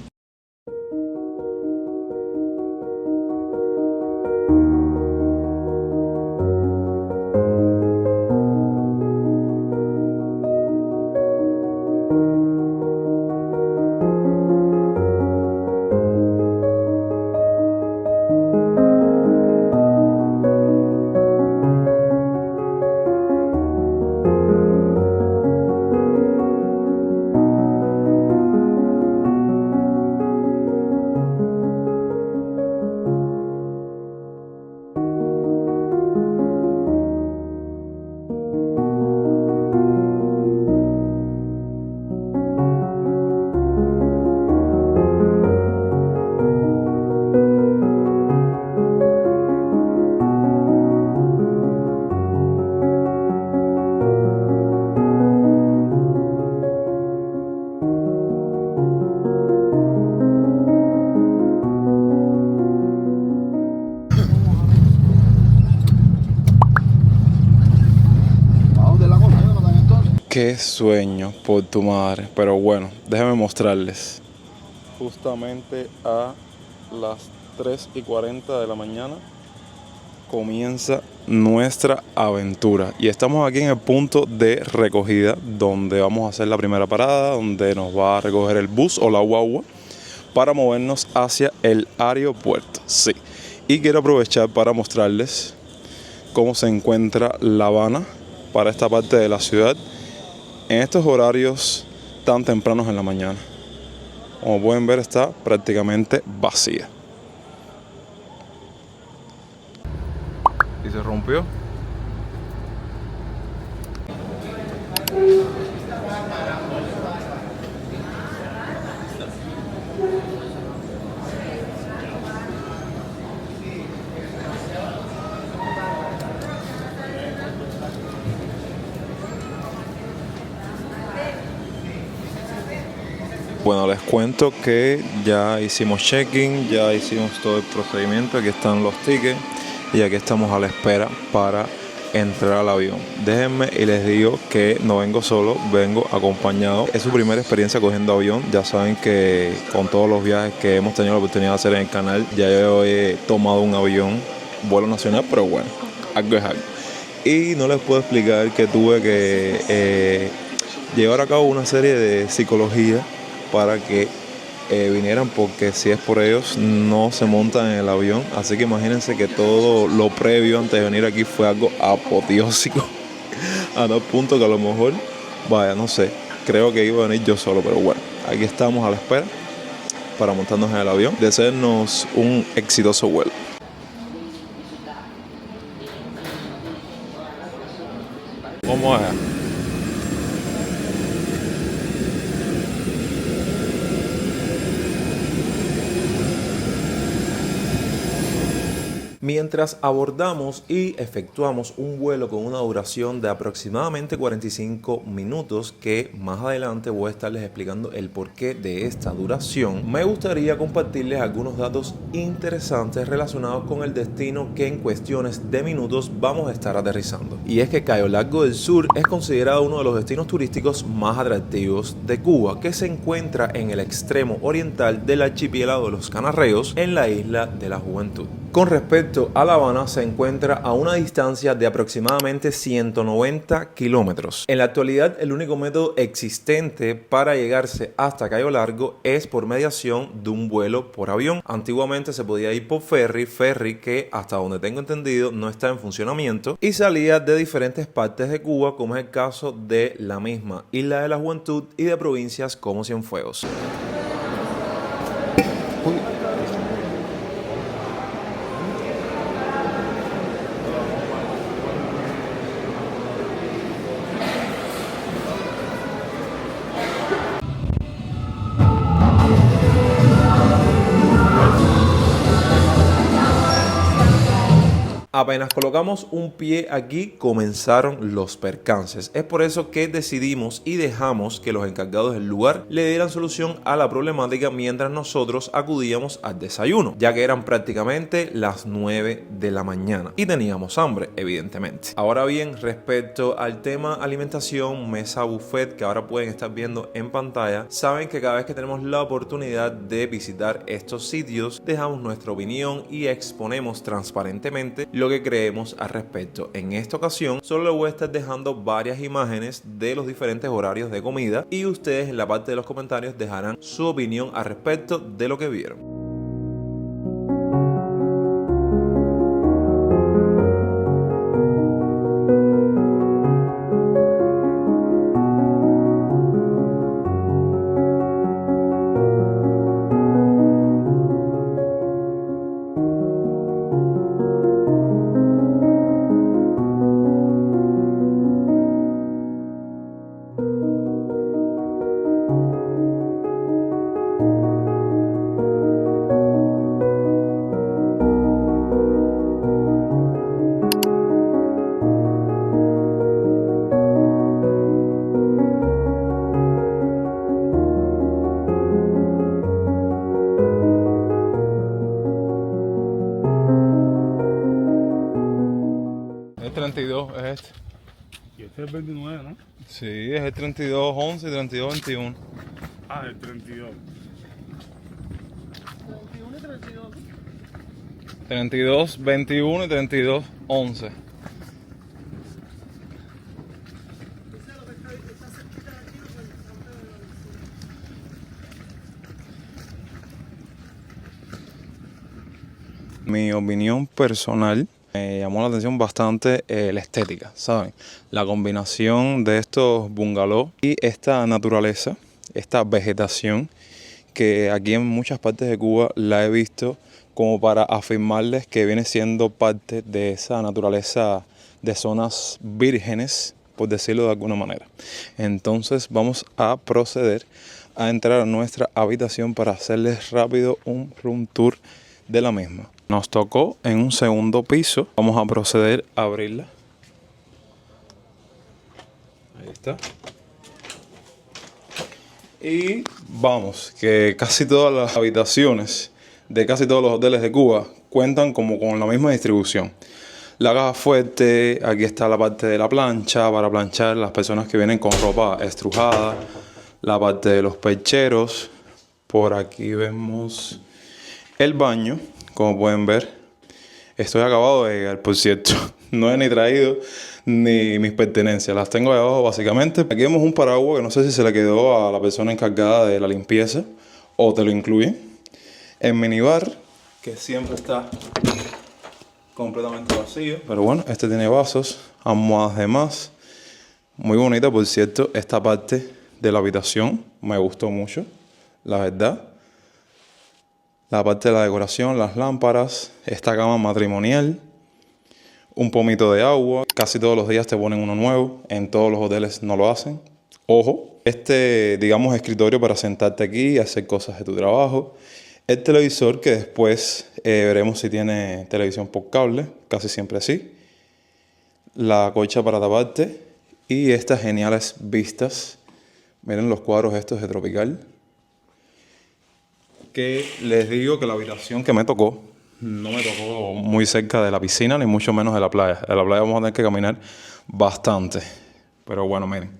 Qué sueño por tu madre. Pero bueno, déjenme mostrarles. Justamente a las 3:40 de la mañana comienza nuestra aventura. Y estamos aquí en el punto de recogida, donde vamos a hacer la primera parada, donde nos va a recoger el bus o la guagua para movernos hacia el aeropuerto. Sí. Y quiero aprovechar para mostrarles cómo se encuentra La Habana para esta parte de la ciudad en estos horarios tan tempranos en la mañana. Como pueden ver, está prácticamente vacía. Y se rompió. Bueno, les cuento que ya hicimos check-in, ya hicimos todo el procedimiento, aquí están los tickets y aquí estamos a la espera para entrar al avión. Déjenme y les digo que no vengo solo, vengo acompañado. Es su primera experiencia cogiendo avión. Ya saben que con todos los viajes que hemos tenido la oportunidad de hacer en el canal, ya yo he tomado un avión, vuelo nacional, pero bueno, algo es algo. Y no les puedo explicar que tuve que llevar a cabo una serie de psicología para que vinieran, porque si es por ellos no se montan en el avión. Así que imagínense que todo lo previo antes de venir aquí fue algo apoteósico a tal punto que a lo mejor, vaya, no sé, creo que iba a venir yo solo, pero bueno, aquí estamos a la espera para montarnos en el avión. Desearnos un exitoso vuelo. Vamos allá. Mientras abordamos y efectuamos un vuelo con una duración de aproximadamente 45 minutos, que más adelante voy a estarles explicando el porqué de esta duración, me gustaría compartirles algunos datos interesantes relacionados con el destino que en cuestiones de minutos vamos a estar aterrizando. Y es que Cayo Largo del Sur es considerado uno de los destinos turísticos más atractivos de Cuba, que se encuentra en el extremo oriental del archipiélago de los Canarreos, en la isla de la Juventud. Con respecto a La Habana, se encuentra a una distancia de aproximadamente 190 kilómetros. En la actualidad, el único método existente para llegarse hasta Cayo Largo es por mediación de un vuelo por avión. Antiguamente se podía ir por ferry que hasta donde tengo entendido no está en funcionamiento y salía de diferentes partes de Cuba, como es el caso de la misma Isla de la Juventud y de provincias como Cienfuegos. Apenas colocamos un pie aquí, comenzaron los percances. Es por eso que decidimos y dejamos que los encargados del lugar le dieran solución a la problemática mientras nosotros acudíamos al desayuno, ya que eran prácticamente las 9 de la mañana y teníamos hambre, evidentemente. Ahora bien, respecto al tema alimentación, mesa buffet, que ahora pueden estar viendo en pantalla, saben que cada vez que tenemos la oportunidad de visitar estos sitios, dejamos nuestra opinión y exponemos transparentemente lo que creemos al respecto. En esta ocasión solo les voy a estar dejando varias imágenes de los diferentes horarios de comida y ustedes en la parte de los comentarios dejarán su opinión al respecto de lo que vieron. El 32 es este. Y este es el 29, ¿no? Sí, es el 3211 y 3221. Ah, el 32. 3221 y 3211. Mi opinión personal, me llamó la atención bastante la estética, ¿saben? La combinación de estos bungalows y esta naturaleza, esta vegetación que aquí en muchas partes de Cuba la he visto como para afirmarles que viene siendo parte de esa naturaleza de zonas vírgenes, por decirlo de alguna manera. Entonces vamos a proceder a entrar a nuestra habitación para hacerles rápido un room tour de la misma. Nos tocó en un segundo piso. Vamos a proceder a abrirla. Ahí está. Y vamos, que casi todas las habitaciones de casi todos los hoteles de Cuba cuentan como con la misma distribución. La caja fuerte, aquí está la parte de la plancha para planchar las personas que vienen con ropa estrujada. La parte de los percheros. Por aquí vemos el baño. Como pueden ver, estoy acabado de llegar, por cierto. No he ni traído ni mis pertenencias, las tengo ahí abajo básicamente. Aquí vemos un paraguas que no sé si se le quedó a la persona encargada de la limpieza o te lo incluye. El minibar, que siempre está completamente vacío. Pero bueno, este tiene vasos, almohadas de más. Muy bonita, por cierto, esta parte de la habitación. Me gustó mucho, la verdad. La parte de la decoración, las lámparas, esta cama matrimonial, un pomito de agua. Casi todos los días te ponen uno nuevo, en todos los hoteles no lo hacen. Ojo, digamos, escritorio para sentarte aquí y hacer cosas de tu trabajo. El televisor, que después veremos si tiene televisión por cable, casi siempre sí. La colcha para taparte y estas geniales vistas. Miren los cuadros estos de Tropical. Que les digo que la habitación que me tocó no me tocó muy cerca de la piscina ni mucho menos de la playa. De la playa vamos a tener que caminar bastante. Pero bueno, miren,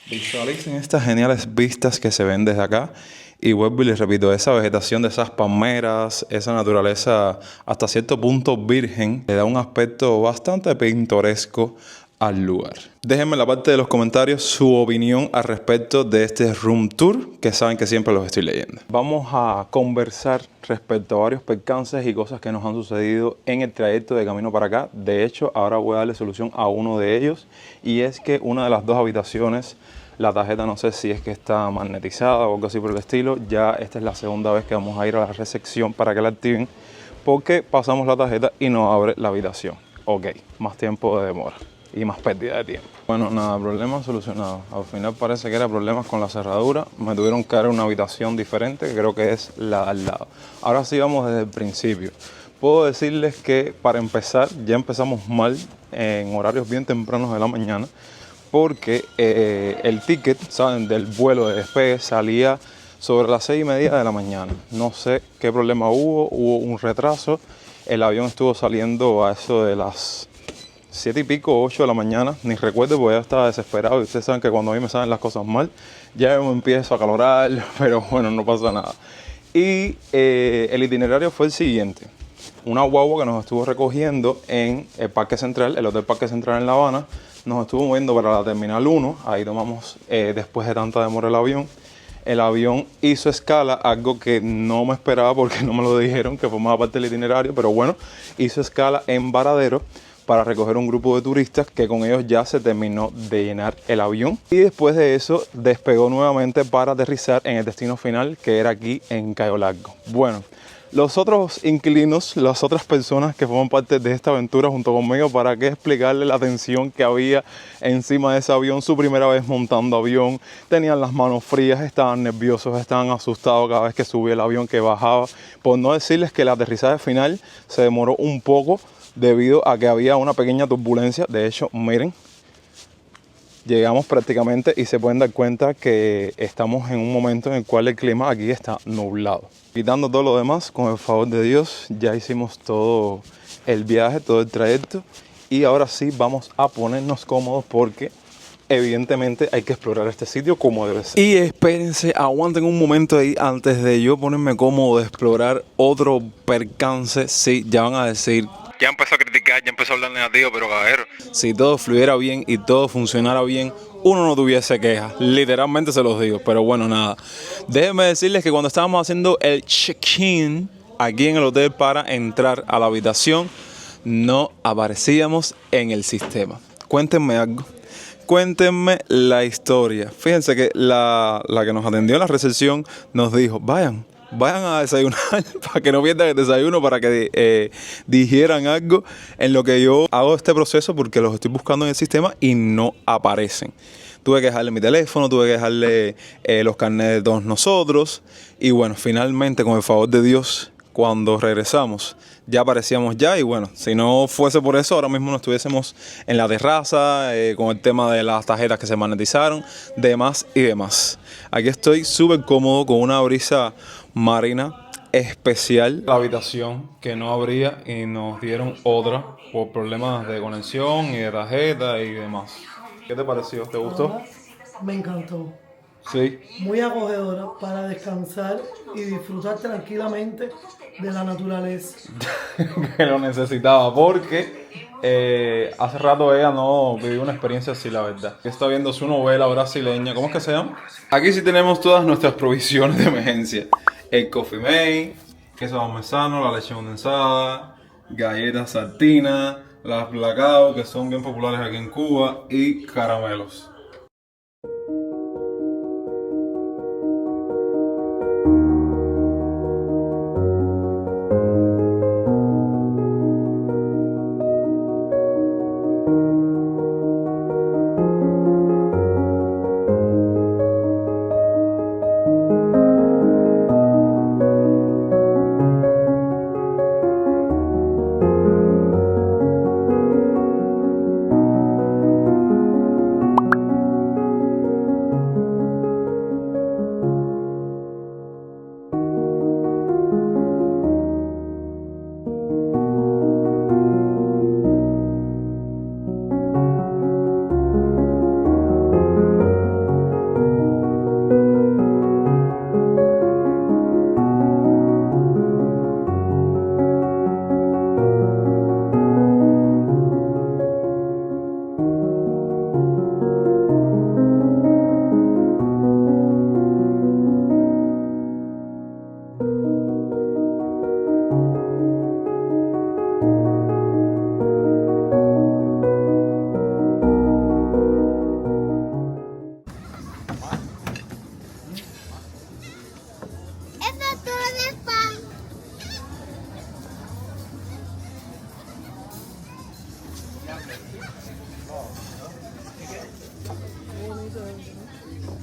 visualicen estas geniales vistas que se ven desde acá. Y vuelvo y les repito, esa vegetación de esas palmeras, esa naturaleza hasta cierto punto virgen, le da un aspecto bastante pintoresco al lugar. Déjenme en la parte de los comentarios su opinión al respecto de este room tour, que saben que siempre los estoy leyendo. Vamos a conversar respecto a varios percances y cosas que nos han sucedido en el trayecto de camino para acá. De hecho, ahora voy a darle solución a uno de ellos, y es que una de las dos habitaciones, la tarjeta no sé si es que está magnetizada o algo así por el estilo. Ya esta es la segunda vez que vamos a ir a la recepción para que la activen, porque pasamos la tarjeta y no abre la habitación. Ok, más tiempo de demora y más pérdida de tiempo. Bueno, nada, problema solucionado. Al final parece que era problemas con la cerradura. Me tuvieron que dar una habitación diferente, que creo que es la al lado. Ahora sí vamos desde el principio. Puedo decirles que para empezar, ya empezamos mal en horarios bien tempranos de la mañana, porque el ticket, ¿saben?, del vuelo de despegue salía sobre las 6:30 de la mañana. No sé qué problema hubo un retraso. El avión estuvo saliendo a eso de las 7 y pico, 8 de la mañana, ni recuerdo porque ya estaba desesperado, y ustedes saben que cuando a mí me salen las cosas mal, ya me empiezo a acalorar, pero bueno, no pasa nada. Y el itinerario fue el siguiente: una guagua que nos estuvo recogiendo en el Parque Central, el Hotel Parque Central en La Habana, nos estuvo moviendo para la Terminal 1, ahí tomamos, después de tanta demora el avión hizo escala, algo que no me esperaba porque no me lo dijeron, que formaba parte del itinerario, pero bueno, hizo escala en Varadero para recoger un grupo de turistas, que con ellos ya se terminó de llenar el avión, y después de eso despegó nuevamente para aterrizar en el destino final, que era aquí en Cayo Largo. Bueno, los otros inquilinos, las otras personas que forman parte de esta aventura junto conmigo, para qué explicarles la tensión que había encima de ese avión, su primera vez montando avión, tenían las manos frías, estaban nerviosos, estaban asustados cada vez que subía el avión, que bajaba, por no decirles que el aterrizaje final se demoró un poco, debido a que había una pequeña turbulencia. De hecho, miren, llegamos prácticamente y se pueden dar cuenta que estamos en un momento en el cual el clima aquí está nublado. Quitando todo lo demás, con el favor de Dios, ya hicimos todo el viaje, todo el trayecto, y ahora sí vamos a ponernos cómodos porque evidentemente hay que explorar este sitio como debe ser. Y espérense, aguanten un momento ahí antes de yo ponerme cómodo de explorar otro percance. Sí, ya van a decir, ya empezó a criticar, ya empezó a hablar negativo, pero caballero, si todo fluyera bien y todo funcionara bien, uno no tuviese quejas. Literalmente se los digo, pero bueno, nada. Déjenme decirles que cuando estábamos haciendo el check-in aquí en el hotel para entrar a la habitación, no aparecíamos en el sistema. Cuéntenme algo. Cuéntenme la historia. Fíjense que la que nos atendió en la recepción nos dijo, vayan a desayunar para que no pierdan el desayuno, para que digieran algo, en lo que yo hago este proceso porque los estoy buscando en el sistema y no aparecen. Tuve que dejarle mi teléfono, tuve que dejarle los carnets de todos nosotros y bueno, finalmente con el favor de Dios, cuando regresamos ya aparecíamos ya y bueno, si no fuese por eso ahora mismo no estuviésemos en la terraza con el tema de las tarjetas que se monetizaron, demás y demás. Aquí estoy súper cómodo con una brisa marina especial. La habitación que no abría y nos dieron otra por problemas de conexión y de tarjeta y demás. ¿Qué te pareció? ¿Te gustó? Me encantó. Sí. Muy acogedora para descansar y disfrutar tranquilamente de la naturaleza. Que lo necesitaba porque hace rato ella no vivió una experiencia así, la verdad. Está viendo su novela brasileña. ¿Cómo es que se llama? Aquí sí tenemos todas nuestras provisiones de emergencia. El coffee mate, queso parmesano, la leche condensada, galletas saltinas, las blackout que son bien populares aquí en Cuba y caramelos.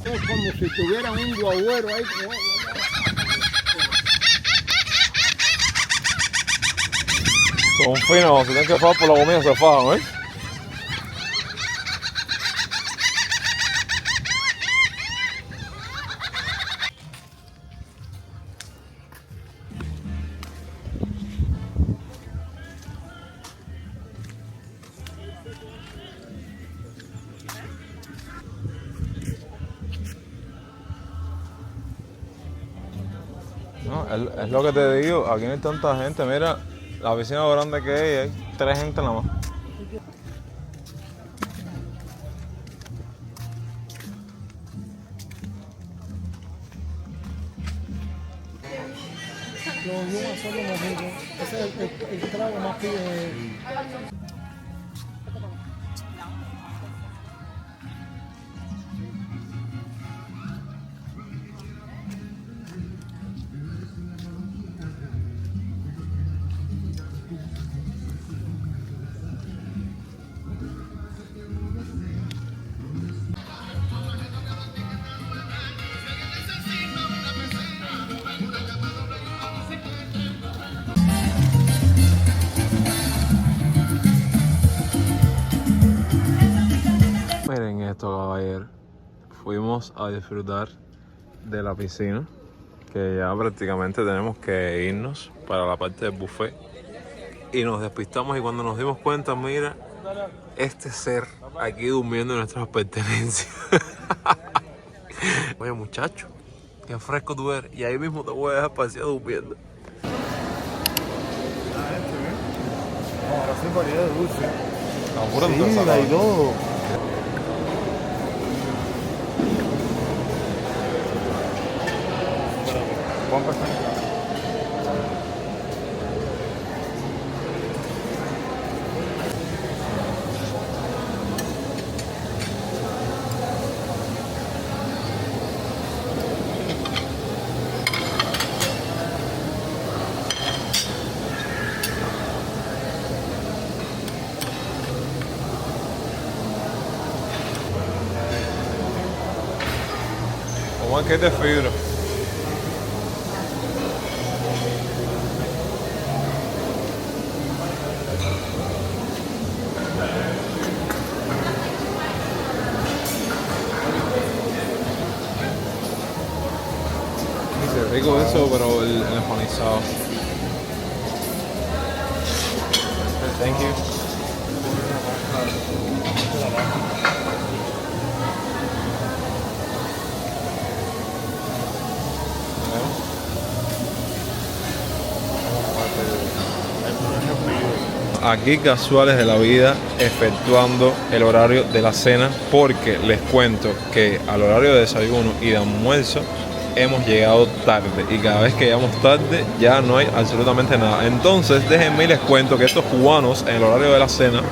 Es como si tuviera un guagüero ahí. Son finos, si tienen que fajar por la comida se fajan, ¿eh? No, es lo que te digo, aquí no hay tanta gente, mira la piscina grande que hay 3 gente nada más. Los yumas son los mojitos. Ese es el trago más pide. Miren esto, caballero. Fuimos a disfrutar de la piscina, que ya prácticamente tenemos que irnos para la parte del buffet. Y nos despistamos y cuando nos dimos cuenta, mira, este ser aquí durmiendo en nuestras pertenencias. Oye, muchacho, qué fresco tú eres. Y ahí mismo te voy a dejar pasear durmiendo. Ahora sí, variedad de dulce. Sí, y todo. ¿Cómo es que es de fibra? Dice rico eso, pero el empanizado. Thank you. Aquí casuales de la vida efectuando el horario de la cena, porque les cuento que al horario de desayuno y de almuerzo hemos llegado tarde, y cada vez que llegamos tarde ya no hay absolutamente nada. Entonces déjenme y les cuento que estos cubanos en el horario de la cena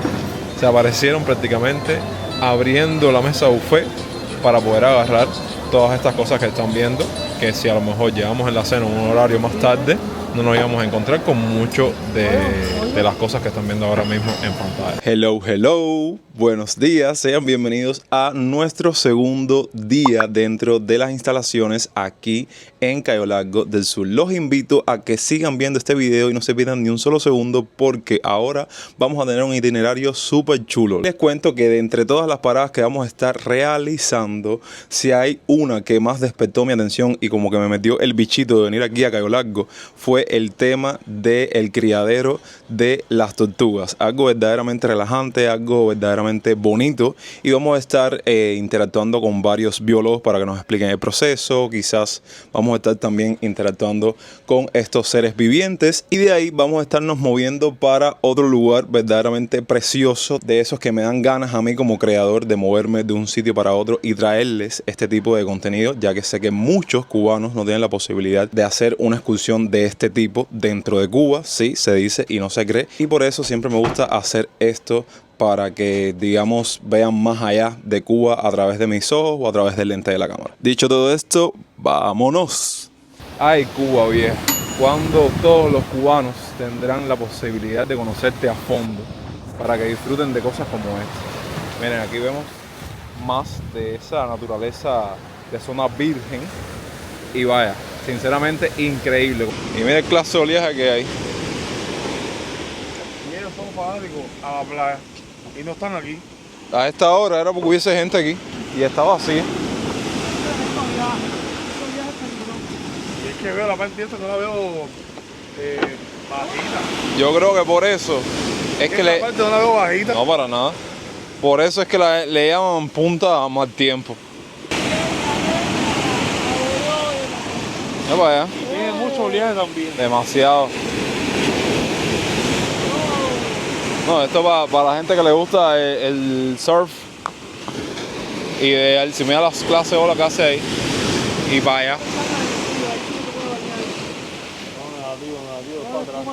se aparecieron prácticamente abriendo la mesa buffet para poder agarrar todas estas cosas que están viendo, que si a lo mejor llegamos en la cena en un horario más tarde no nos íbamos a encontrar con mucho de las cosas que están viendo ahora mismo en pantalla. Hello, hello, buenos días, sean bienvenidos a nuestro segundo día dentro de las instalaciones aquí en Cayo Largo del Sur. Los invito a que sigan viendo este video y no se pierdan ni un solo segundo, porque ahora vamos a tener un itinerario súper chulo. Les cuento que de entre todas las paradas que vamos a estar realizando, si hay una que más despertó mi atención y como que me metió el bichito de venir aquí a Cayo Largo, fue el tema del criadero de las tortugas. Algo verdaderamente relajante, algo verdaderamente bonito, y vamos a estar interactuando con varios biólogos para que nos expliquen el proceso. Quizás vamos a estar también interactuando con estos seres vivientes, y de ahí vamos a estarnos moviendo para otro lugar verdaderamente precioso, de esos que me dan ganas a mí como creador de moverme de un sitio para otro y traerles este tipo de contenido, ya que sé que muchos cubanos no tienen la posibilidad de hacer una excursión de este tipo dentro de Cuba. Sí, se dice y no se cree, y por eso siempre me gusta hacer esto, para que, digamos, vean más allá de Cuba a través de mis ojos o a través del lente de la cámara. Dicho todo esto, vámonos. Ay, Cuba vieja, cuando todos los cubanos tendrán la posibilidad de conocerte a fondo para que disfruten de cosas como esta. Miren, aquí vemos más de esa naturaleza de zona virgen, y vaya, sinceramente increíble. Y miren el clase de oleaje que hay. Y ellos son fanáticos a la playa y no están aquí. A esta hora era porque hubiese gente aquí y estaba así. Y es que veo la parte esta, no la veo bajita. Yo creo que por eso es que La parte no la veo bajita. No, para nada. Por eso es que le llaman punta a mal tiempo. No, para allá. Tiene mucho oleaje también. Demasiado. No, esto para la gente que le gusta el surf. Ideal. Si mira las clases de ola que hace ahí. Y para allá. Negativo, para atrás.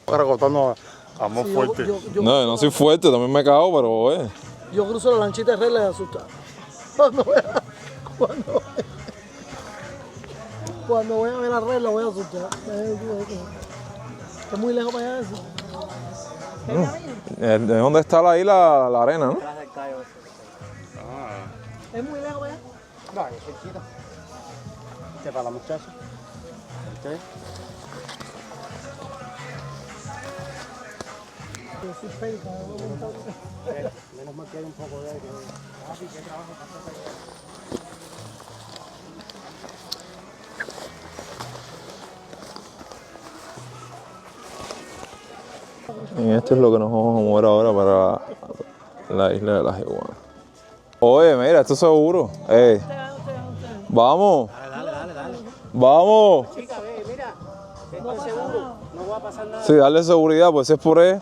Ahora contando a más fuerte. No soy fuerte, también me cago, pero Yo cruzo la lanchita de red, les asusta. Cuando voy a ver la red, la voy a asustar. Es muy lejos para allá eso. ¿de dónde está ahí la arena, no? Es muy lejos para allá. No, yo soy chiquito. Este para la muchacha. Este. Menos mal que hay un poco de aire. Así que trabajo para Y esto es lo que nos vamos a mover ahora para la isla de las iguanas. Oye, mira, esto es seguro. Vamos. Dale. Vamos. Chica, ve, mira. Esto es seguro. No va a pasar nada. Sí, darle seguridad, pues es por él.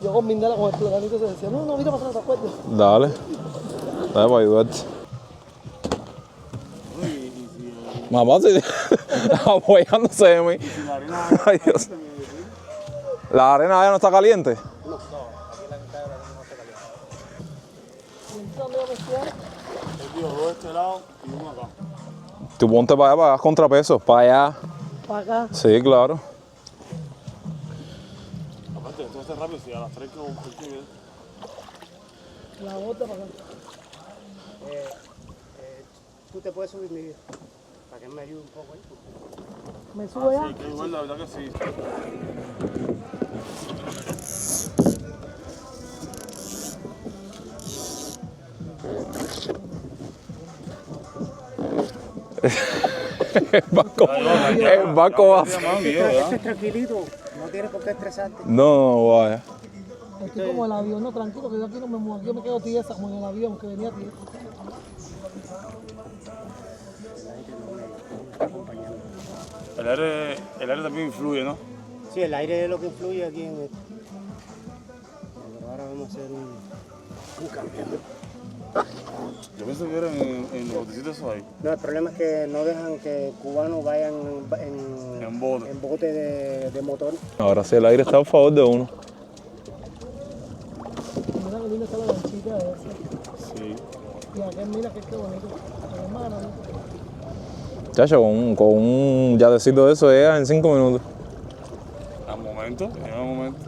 Yo con Mindela, con el planito se decía, no, mira para atrás, ¿te acuerdas? Dale para ayudarte. Mamá, sí, apoyándose de mí. Ay, Dios. ¿La arena ya no está caliente? Dos de este lado y uno acá. Tú ponte para allá, para hacer contrapeso. Para allá. Para acá. Sí, claro. Aparte, esto hace rápido, si a las 3 que La bota para acá. Tú te puedes subir, mi vida. Para que me ayude un poco ahí. Me subo ya. Sí, que igual, la verdad que sí. El barco va. Esto es tranquilito. No tienes por qué estresarte. No, vaya. Estoy como el avión, no, tranquilo, que yo aquí no me muevo. Aquí yo me quedo tiesa, como en el avión que venía tiesa. El aire también influye, ¿no? Sí, el aire es lo que influye aquí en esto. Pero ahora vamos a hacer un cambio. Yo pienso que era en los botecitos esos ahí. No, el problema es que no dejan que cubanos vayan En bote. en bote de motor. Ahora sí, el aire está a favor de uno. Mira que linda está la lanchita esa. Sí. Y aquel, mira que qué bonito. Hermano, Chacho, con un yatecito de eso llega en 5 minutos. Al momento, llega un momento.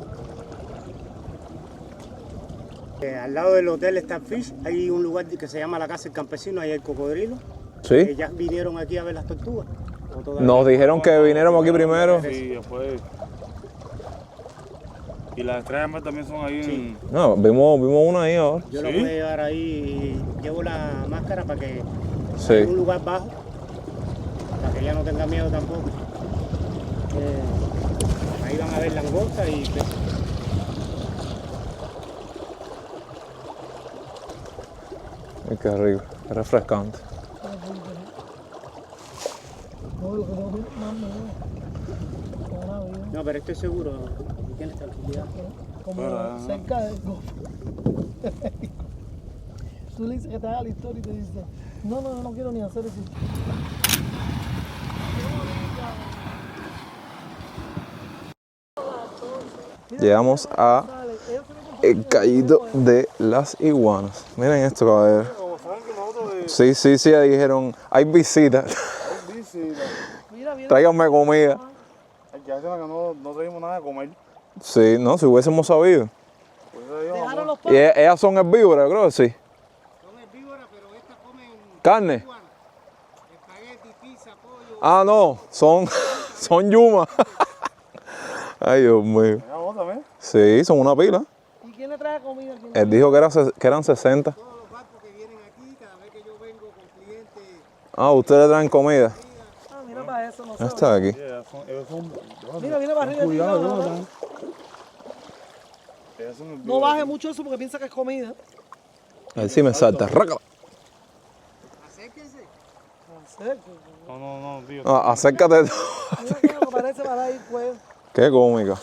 Al lado del hotel Starfish hay un lugar que se llama la Casa del Campesino, ahí hay cocodrilo. Que Sí. ya vinieron aquí a ver las tortugas. ¿O todavía? Nos dijeron que viniéramos aquí primero. Sí, después. Y las estrellas mar también son ahí en. No, vimos una ahí ahora. Yo lo ¿Sí? voy a llevar ahí y llevo la máscara para que Sí. en un lugar bajo, para que ella no tenga miedo tampoco. Ahí van a ver langosta y peces. Ay, qué rico, qué refrescante. no, lo que no vi, más miedo. Ahora veo. No, pero estoy seguro, tienes tranquilidad. Como cerca del golfo. Tú le dices que te haga la historia y te dice, no quiero ni hacer eso. Llegamos a el callito de las iguanas. Miren esto, caballero. Como saben que nosotros Sí, dijeron, hay visitas, Mira, mira. tráiganme comida. hay que hacer que no traímos nada de comer. Sí, no, si hubiésemos sabido. Pues eso digo, Dejaron los Y palos. ellas son herbívoras, creo que sí. Son herbívoras, pero estas comen Carne. espagueti, pizza, pollo. Ah, no, son yumas. Ay, Dios mío. mira vos también. Sí, son una pila. ¿Y quién le trae comida? ¿Quién? Él dijo que eran 60. Todos los barcos que vienen aquí, cada vez que yo vengo con clientes, Ah, ustedes le traen comida. Ah, mira para eso, no sé. Está aquí. Ellos son. Mira, viene para arriba. Cuidado, mira, ¿no? Ellos son no baje mucho eso porque piensa que es comida. A ver si me salta. Rácala. acérquense. No, tío. Ah, acércate. Mira que me parece para ir, pues. Qué cómica.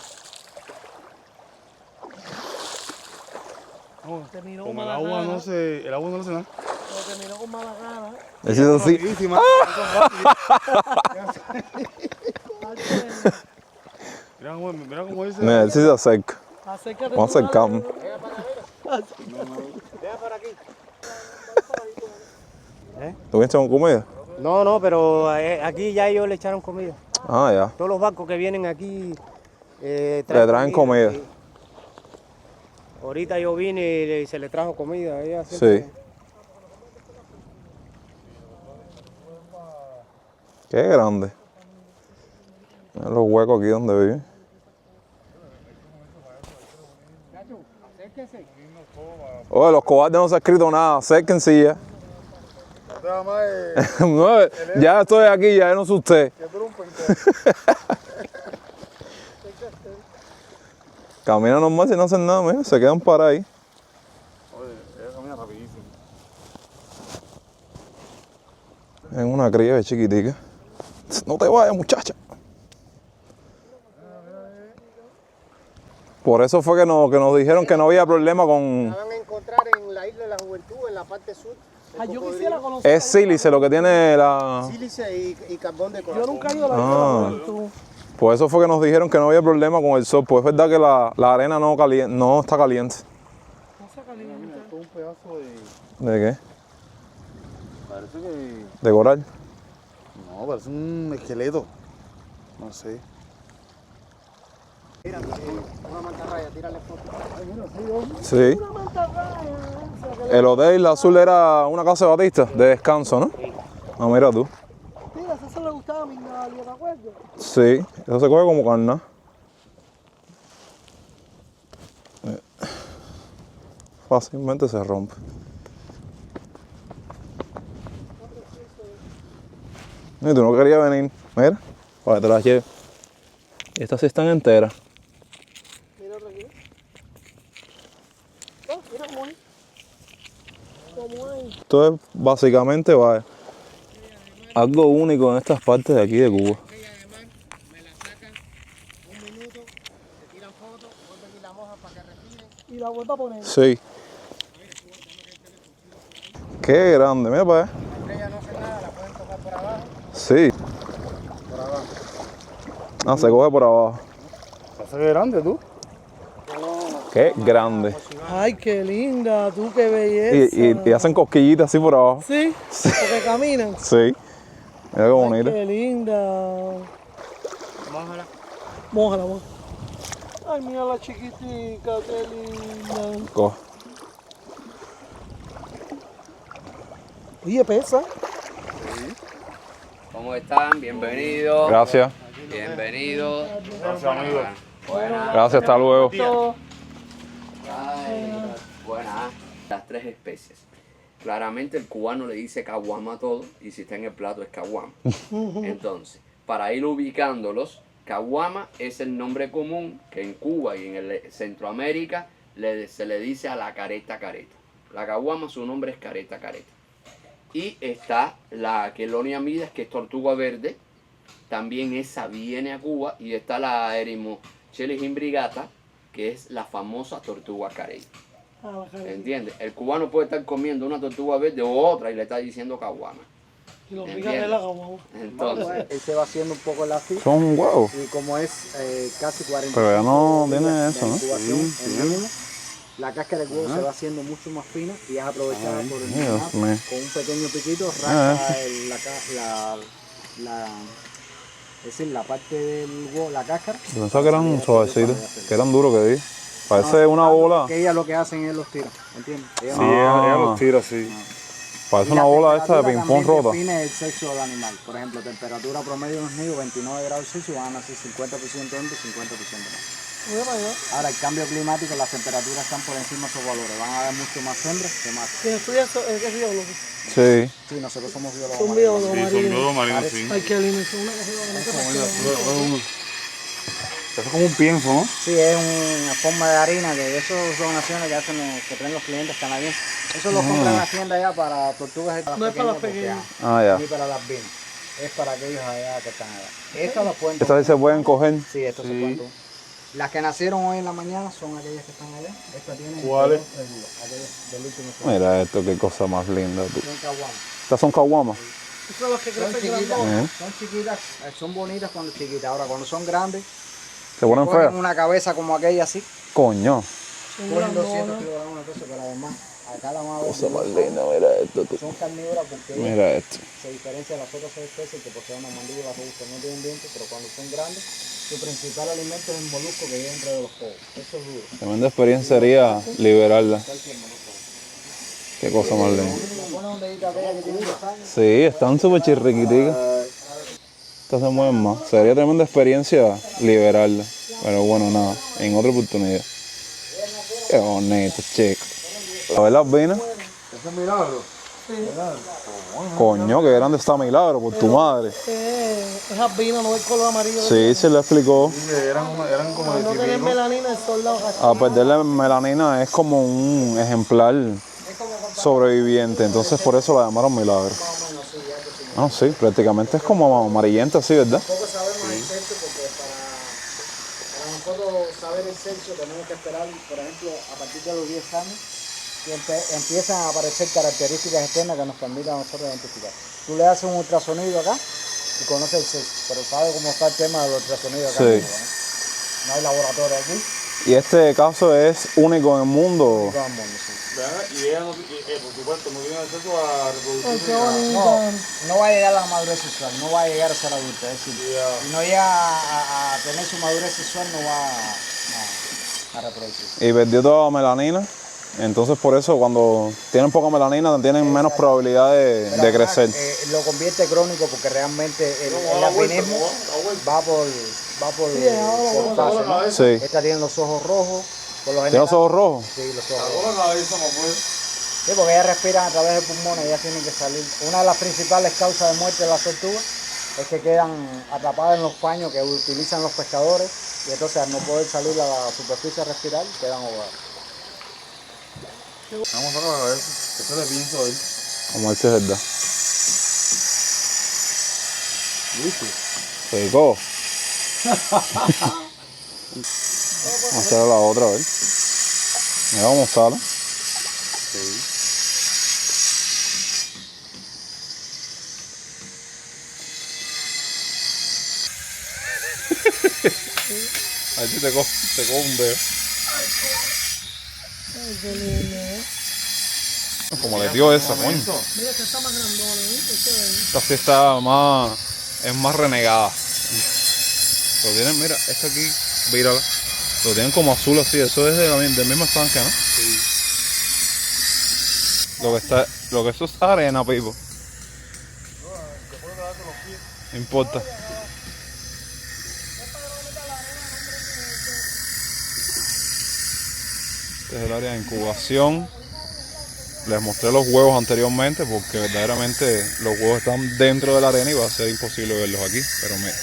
Te miró Como con el mala agua gana. no se. El agua no hace nada. O te miró con mala gana. Él hizo así. Rapidísima. Mira cómo dice. Mira, él sí se acerca. Acércate. Vamos a tú, acercarnos. Deja para aquí. ¿Tú viniste con comida? No, pero aquí ya ellos le echaron comida. Ah, ya. Todos los barcos que vienen aquí Le traen comida. Sí. Ahorita yo vine y se le trajo comida. Ella Sí. siempre- Qué grande. Mira los huecos aquí donde vive. Oye, los cobardes no se ha escrito nada. Acérquense ya. No, ya estoy aquí, ya no soy usted. Camina normal si no hacen nada, mira, se quedan para ahí. Oye, ella camina rapidísimo. En una cría de chiquitica. No te vayas, muchacha. Por eso fue que nos dijeron que no había problema con... La van a encontrar en la isla de la Juventud, en la parte sur. Yo quisiera conocer. Es sílice lo que tiene la... Sílice y carbón de Yo corazón. nunca he ido a la isla de la Juventud. Por eso fue que nos dijeron que no había problema con el sol. Pues es verdad que la arena no está caliente. No se calienta. Esto es un pedazo de... ¿De qué? Parece que... ¿De coral? No, parece un esqueleto. No sé. Una mantarraya, tírale foto. Sí. El hotel azul era una casa de Batista, de descanso, ¿no? Ah, mira tú. Mira, eso le gustaba a mi Galia, ¿te acuerdas? Sí, eso se coge como carne. Fácilmente se rompe. Y tú no querías venir. Mira, para que te las lleve. Estas sí están enteras. Mira otra aquí. Oh, mira cómo hay. Cómo hay. Esto es básicamente algo único en estas partes de aquí de Cuba. Me la sacan un minuto, te tiran fotos, vuelven y la mojan para que respiren. Y la vuelta a poner. Sí. Qué grande, mira para allá. La estrella no hace nada, la pueden tocar por abajo. Sí. Por abajo. Ah, se coge por abajo. Parece que es grande, tú. Qué grande. Ay, qué linda, tú, qué belleza. Y hacen cosquillitas así por abajo. Sí, porque caminan. Sí. Mira qué Ay, bonita. qué linda. Mójala. Mójala, mójala. Ay, mira la chiquitica, qué linda. Coge. Oye, pesa. ¿Cómo están? Bienvenidos. Gracias. Bienvenidos. Gracias, amigo. Gracias, hasta luego. Buenas. Las tres especies. Claramente el cubano le dice caguama a todo y si está en el plato es caguama. Entonces, para ir ubicándolos, caguama es el nombre común que en Cuba y en Centroamérica se le dice a la careta. La caguama, su nombre es careta. Y está la Quelonia midas, que es tortuga verde. También esa viene a Cuba. Y está la Erymocheles imbricata, que es la famosa tortuga carey. ¿Entiendes? El cubano puede estar comiendo una tortuga verde o otra y le está diciendo caguama. Y lo pican en la caguama. Entonces, Él se va haciendo un poco la así. Son huevos. Y como es casi 40 Pero ya no tiene eso, ¿no? ¿no? La cáscara del huevo se va haciendo mucho más fina y es aprovechada por el Dios animal. mío. Con un pequeño piquito rasca es decir, la parte del huevo, la cáscara. Yo pensaba que eran suavecitos, que eran duros que di. Parece una bola. Que ellas lo que hacen es los tiros, ¿entiendes? Ellas Sí, no- ella los tira así. Parece Y una la bola esta de temperatura ping-pong también rota. define el sexo del animal. Por ejemplo, temperatura promedio de unos niños, 29 grados Celsius, van a nacer 50% hombres, 50% más. Oye, para allá. Ahora, el cambio climático, las temperaturas están por encima de esos valores. Van a haber mucho más hembras que más. ¿Quién estudia eso? ¿Es que sí o no? Sí. Sí, nosotros somos biólogos. Son marinos. biólogos Sí, son marinos. nudos marinos, sí. Ay, qué lindo. Son una cosa bonita. Eso es como un pienso, ¿no? Sí, es una forma de harina, que eso son donaciones que hacen que traen los clientes canadienses. Eso lo compran en la tienda ya para tortugas No es para las porque, pequeñas. Ah, ya. ni para las vinas. Es para aquellos allá que están allá. Estas las pueden Estas sí se pueden coger. Sí, estas se pueden tomar. Las que nacieron hoy en la mañana son aquellas que están allá. Estas tienen ¿Cuáles? aquellas del último show. Mira esto, qué cosa más linda. Tú. Son caguamas. Estas son caguamas. Esas son las que Son crecen chiquitas, grandotas. son chiquitas, son bonitas cuando chiquitas. Ahora cuando son grandes, Se ponen ponen feas. una cabeza como aquella así. Coño. cogen 200 kilogramos de peso, pero además acá la más Cosa más linda, mira esto tú. son carnívoras porque Mira esto. se diferencia de las otras especies que poseen una mandíbula robusta, no tienen dientes, pero cuando son grandes, su principal alimento es el molusco que vive entre los codos. Eso es duro. Tremenda experiencia sería liberarla. Qué cosa más linda. Le pones un dedito a aquella que tiene 2 años. Sí, están súper chirriquiticas. Estas se mueven más. Sería tremenda experiencia liberarla. Pero bueno, nada, en otra oportunidad. Qué bonito, chico. A ver las venas. ¿Es un milagro? Coño, qué grande está Milagro, por tu madre. Esas vinas no del color amarillo. Sí, se le explicó. Eran como No tener melanina en todos lados. A perderle melanina es como un ejemplar sobreviviente, entonces por eso la llamaron Milagro. Ah, sí, prácticamente es como amarillenta, sí, ¿verdad? Tampoco sabemos el sexo porque para nosotros saber el sexo tenemos que esperar, por ejemplo, a partir de los 10 años, que empiezan a aparecer características externas que nos permitan a nosotros identificar. Tú le haces un ultrasonido acá y conoces el sexo, pero sabes cómo está el tema del ultrasonido acá. Sí. No hay laboratorio aquí. Y este caso es único en el mundo. Todo el mundo, sí. Y ella, por supuesto, no tiene acceso a reproducir. No va a llegar a la madurez sexual, no va a llegar a ser adulta. Es decir, si no llega a tener su madurez sexual, no va a reproducir. Y perdió toda la melanina. Entonces por eso cuando tienen poca melanina tienen menos probabilidad de Además, crecer. lo convierte crónico porque realmente el albinismo va por fases, ¿no? Sí. Esta tiene los ojos rojos. Por lo ¿Tiene los ojos rojos? Sí, los ojos rojos. Sí, porque ellas respiran a través del pulmón y ellas tienen que salir. Una de las principales causas de muerte de las tortugas es que quedan atrapadas en los paños que utilizan los pescadores y entonces al no poder salir a la superficie a respirar, quedan ahogadas. Vamos a ver eso. ¿Qué le pienso a él? Como este es verdad. ¿Viste? Rico. Vamos a echarle la otra, a ver. Mira cómo sale. A ver si te cojo un dedo. Como le dio esa, coño. Mira que está más grandona, ¿viste? Esta sí está más, es más renegada. Lo tienen, mira, esta aquí, mírala. Lo tienen como azul así, eso es del mismo estanque, ¿no? Sí. Lo que eso es arena, Pipo. No importa. Este es el área de incubación. Les mostré los huevos anteriormente porque verdaderamente los huevos están dentro de la arena y va a ser imposible verlos aquí, pero mira.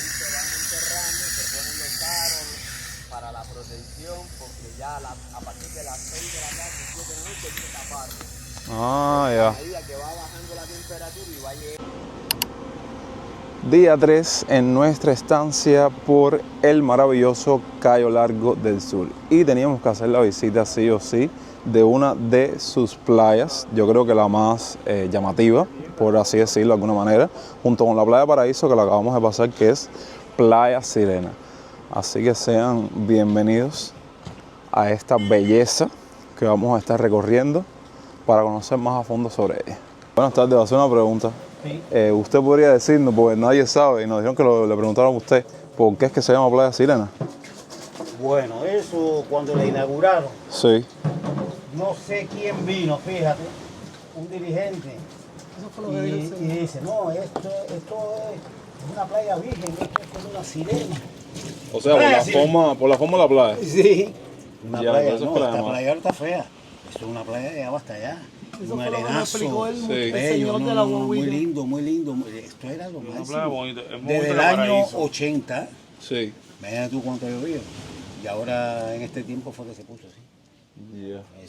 Para la protección, porque ya a partir de las 6 de la tarde, 7 de la noche, hay que taparlo. Ah, ya. A medida que va bajando la temperatura y va a llegar. Día 3 en nuestra estancia por el maravilloso Cayo Largo del Sur. Y teníamos que hacer la visita sí o sí de una de sus playas, yo creo que la más llamativa, por así decirlo de alguna manera, junto con la Playa Paraíso que la acabamos de pasar, que es Playa Sirena. Así que sean bienvenidos a esta belleza que vamos a estar recorriendo para conocer más a fondo sobre ella. Buenas tardes, voy a hacer una pregunta. Sí. Usted podría decirnos, porque nadie sabe, y nos dijeron que le preguntaron a usted, ¿por qué es que se llama Playa Sirena? Bueno, eso cuando la inauguraron, Sí. no sé quién vino, fíjate, un dirigente, Eso fue lo que dijo el y dice, no, esto es una playa virgen, esto es una sirena. O sea, por la forma de la playa. Sí. Una Ya, playa, por eso no, es que la esta llamaron. playa no está fea, esto es una playa que ya va hasta allá. Eso Un fue lo que me arenazo, explicó el bello, señor de la no, muy guaguita. lindo, muy lindo. Esto era lo Una playa máximo. bonita. Es muy Desde el bonita el año paraíso. 80, Sí. imagínate tú cuánto llovió. Y ahora en este tiempo fue que se puso así.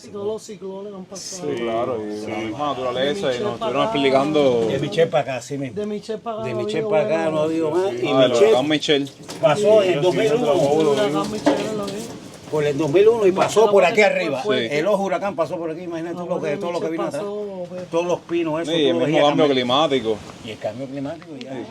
Y todos los ciclones han pasado. Sí, claro, y la misma naturaleza, y nos Michelle estuvieron para acá. explicando De Michel para acá, sí mismo. De Michelle para acá. De no ha Michel habido para acá bueno. no ha habido más. Y el huracán Michel Michelle. pasó en el El 2001. huracán Michelle lo vi. Por el 2001 y pasó por aquí arriba. Sí. El ojo huracán pasó por aquí, imagínate tú todo lo que vino atrás. pues, Todos los pinos, eso. Sí, el todo mismo veía cambio cambiar. climático. Y el cambio climático ya.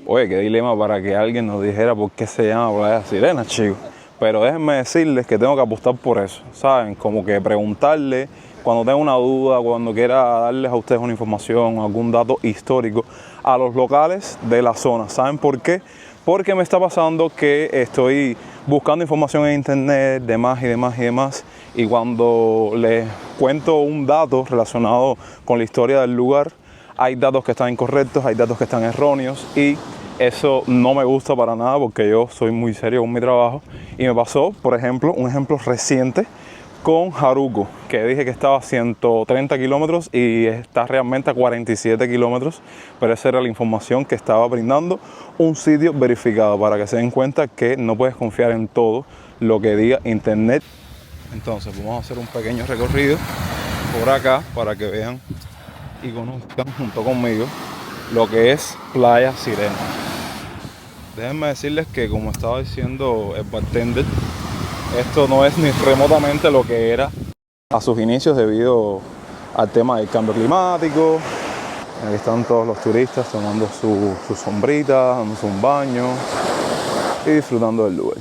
Oye, qué dilema para que alguien nos dijera por qué se llama Playa Sirena, chico. pero déjenme decirles que tengo que apostar por eso, ¿saben? Como que preguntarle cuando tenga una duda, cuando quiera darles a ustedes una información, algún dato histórico a los locales de la zona. ¿Saben por qué? Porque me está pasando que estoy buscando información en internet, demás y demás y demás, y cuando les cuento un dato relacionado con la historia del lugar, hay datos que están incorrectos, hay datos que están erróneos, y eso no me gusta para nada porque yo soy muy serio con mi trabajo. Y me pasó, por ejemplo, un ejemplo reciente con Jaruco, que dije que estaba a 130 kilómetros y está realmente a 47 kilómetros, pero esa era la información que estaba brindando un sitio verificado, para que se den cuenta que no puedes confiar en todo lo que diga internet. Entonces vamos a hacer un pequeño recorrido por acá para que vean y conozcan junto conmigo lo que es Playa Sirena. Déjenme decirles que, como estaba diciendo el bartender, esto no es ni remotamente lo que era a sus inicios debido al tema del cambio climático. Aquí están todos los turistas tomando su sombrita, dándose un baño y disfrutando del lugar.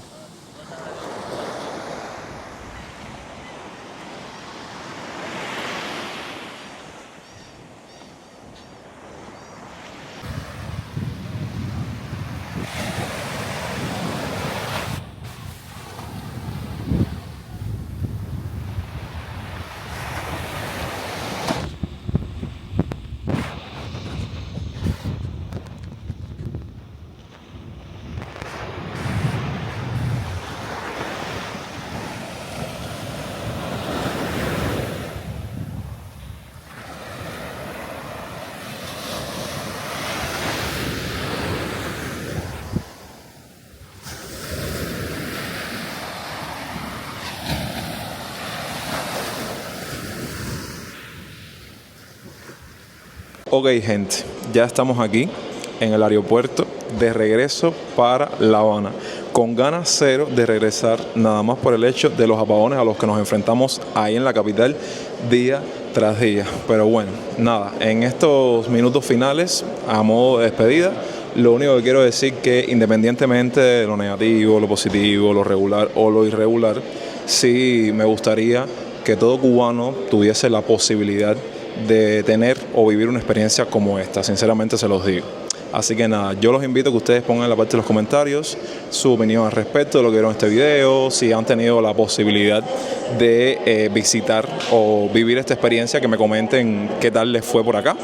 Ok, gente, ya estamos aquí en el aeropuerto de regreso para La Habana, con ganas cero de regresar, nada más por el hecho de los apagones a los que nos enfrentamos ahí en la capital día tras día. Pero bueno, nada, en estos minutos finales, a modo de despedida, lo único que quiero decir que, independientemente de lo negativo, lo positivo, lo regular o lo irregular, sí me gustaría que todo cubano tuviese la posibilidad de tener o vivir una experiencia como esta. Sinceramente se los digo. Así que nada, yo los invito a que ustedes pongan en la parte de los comentarios su opinión al respecto de lo que vieron este video, si han tenido la posibilidad de visitar o vivir esta experiencia, que me comenten qué tal les fue por acá.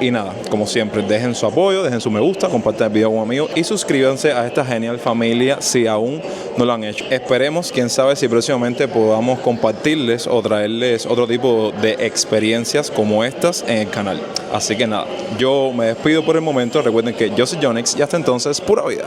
Y nada, como siempre, dejen su apoyo, dejen su me gusta, compartan el video con amigos y suscríbanse a esta genial familia si aún no lo han hecho. Esperemos, quién sabe, si próximamente podamos compartirles o traerles otro tipo de experiencias como estas en el canal. Así que nada, yo me despido por el momento. Recuerden que yo soy Yonex y hasta entonces, pura vida.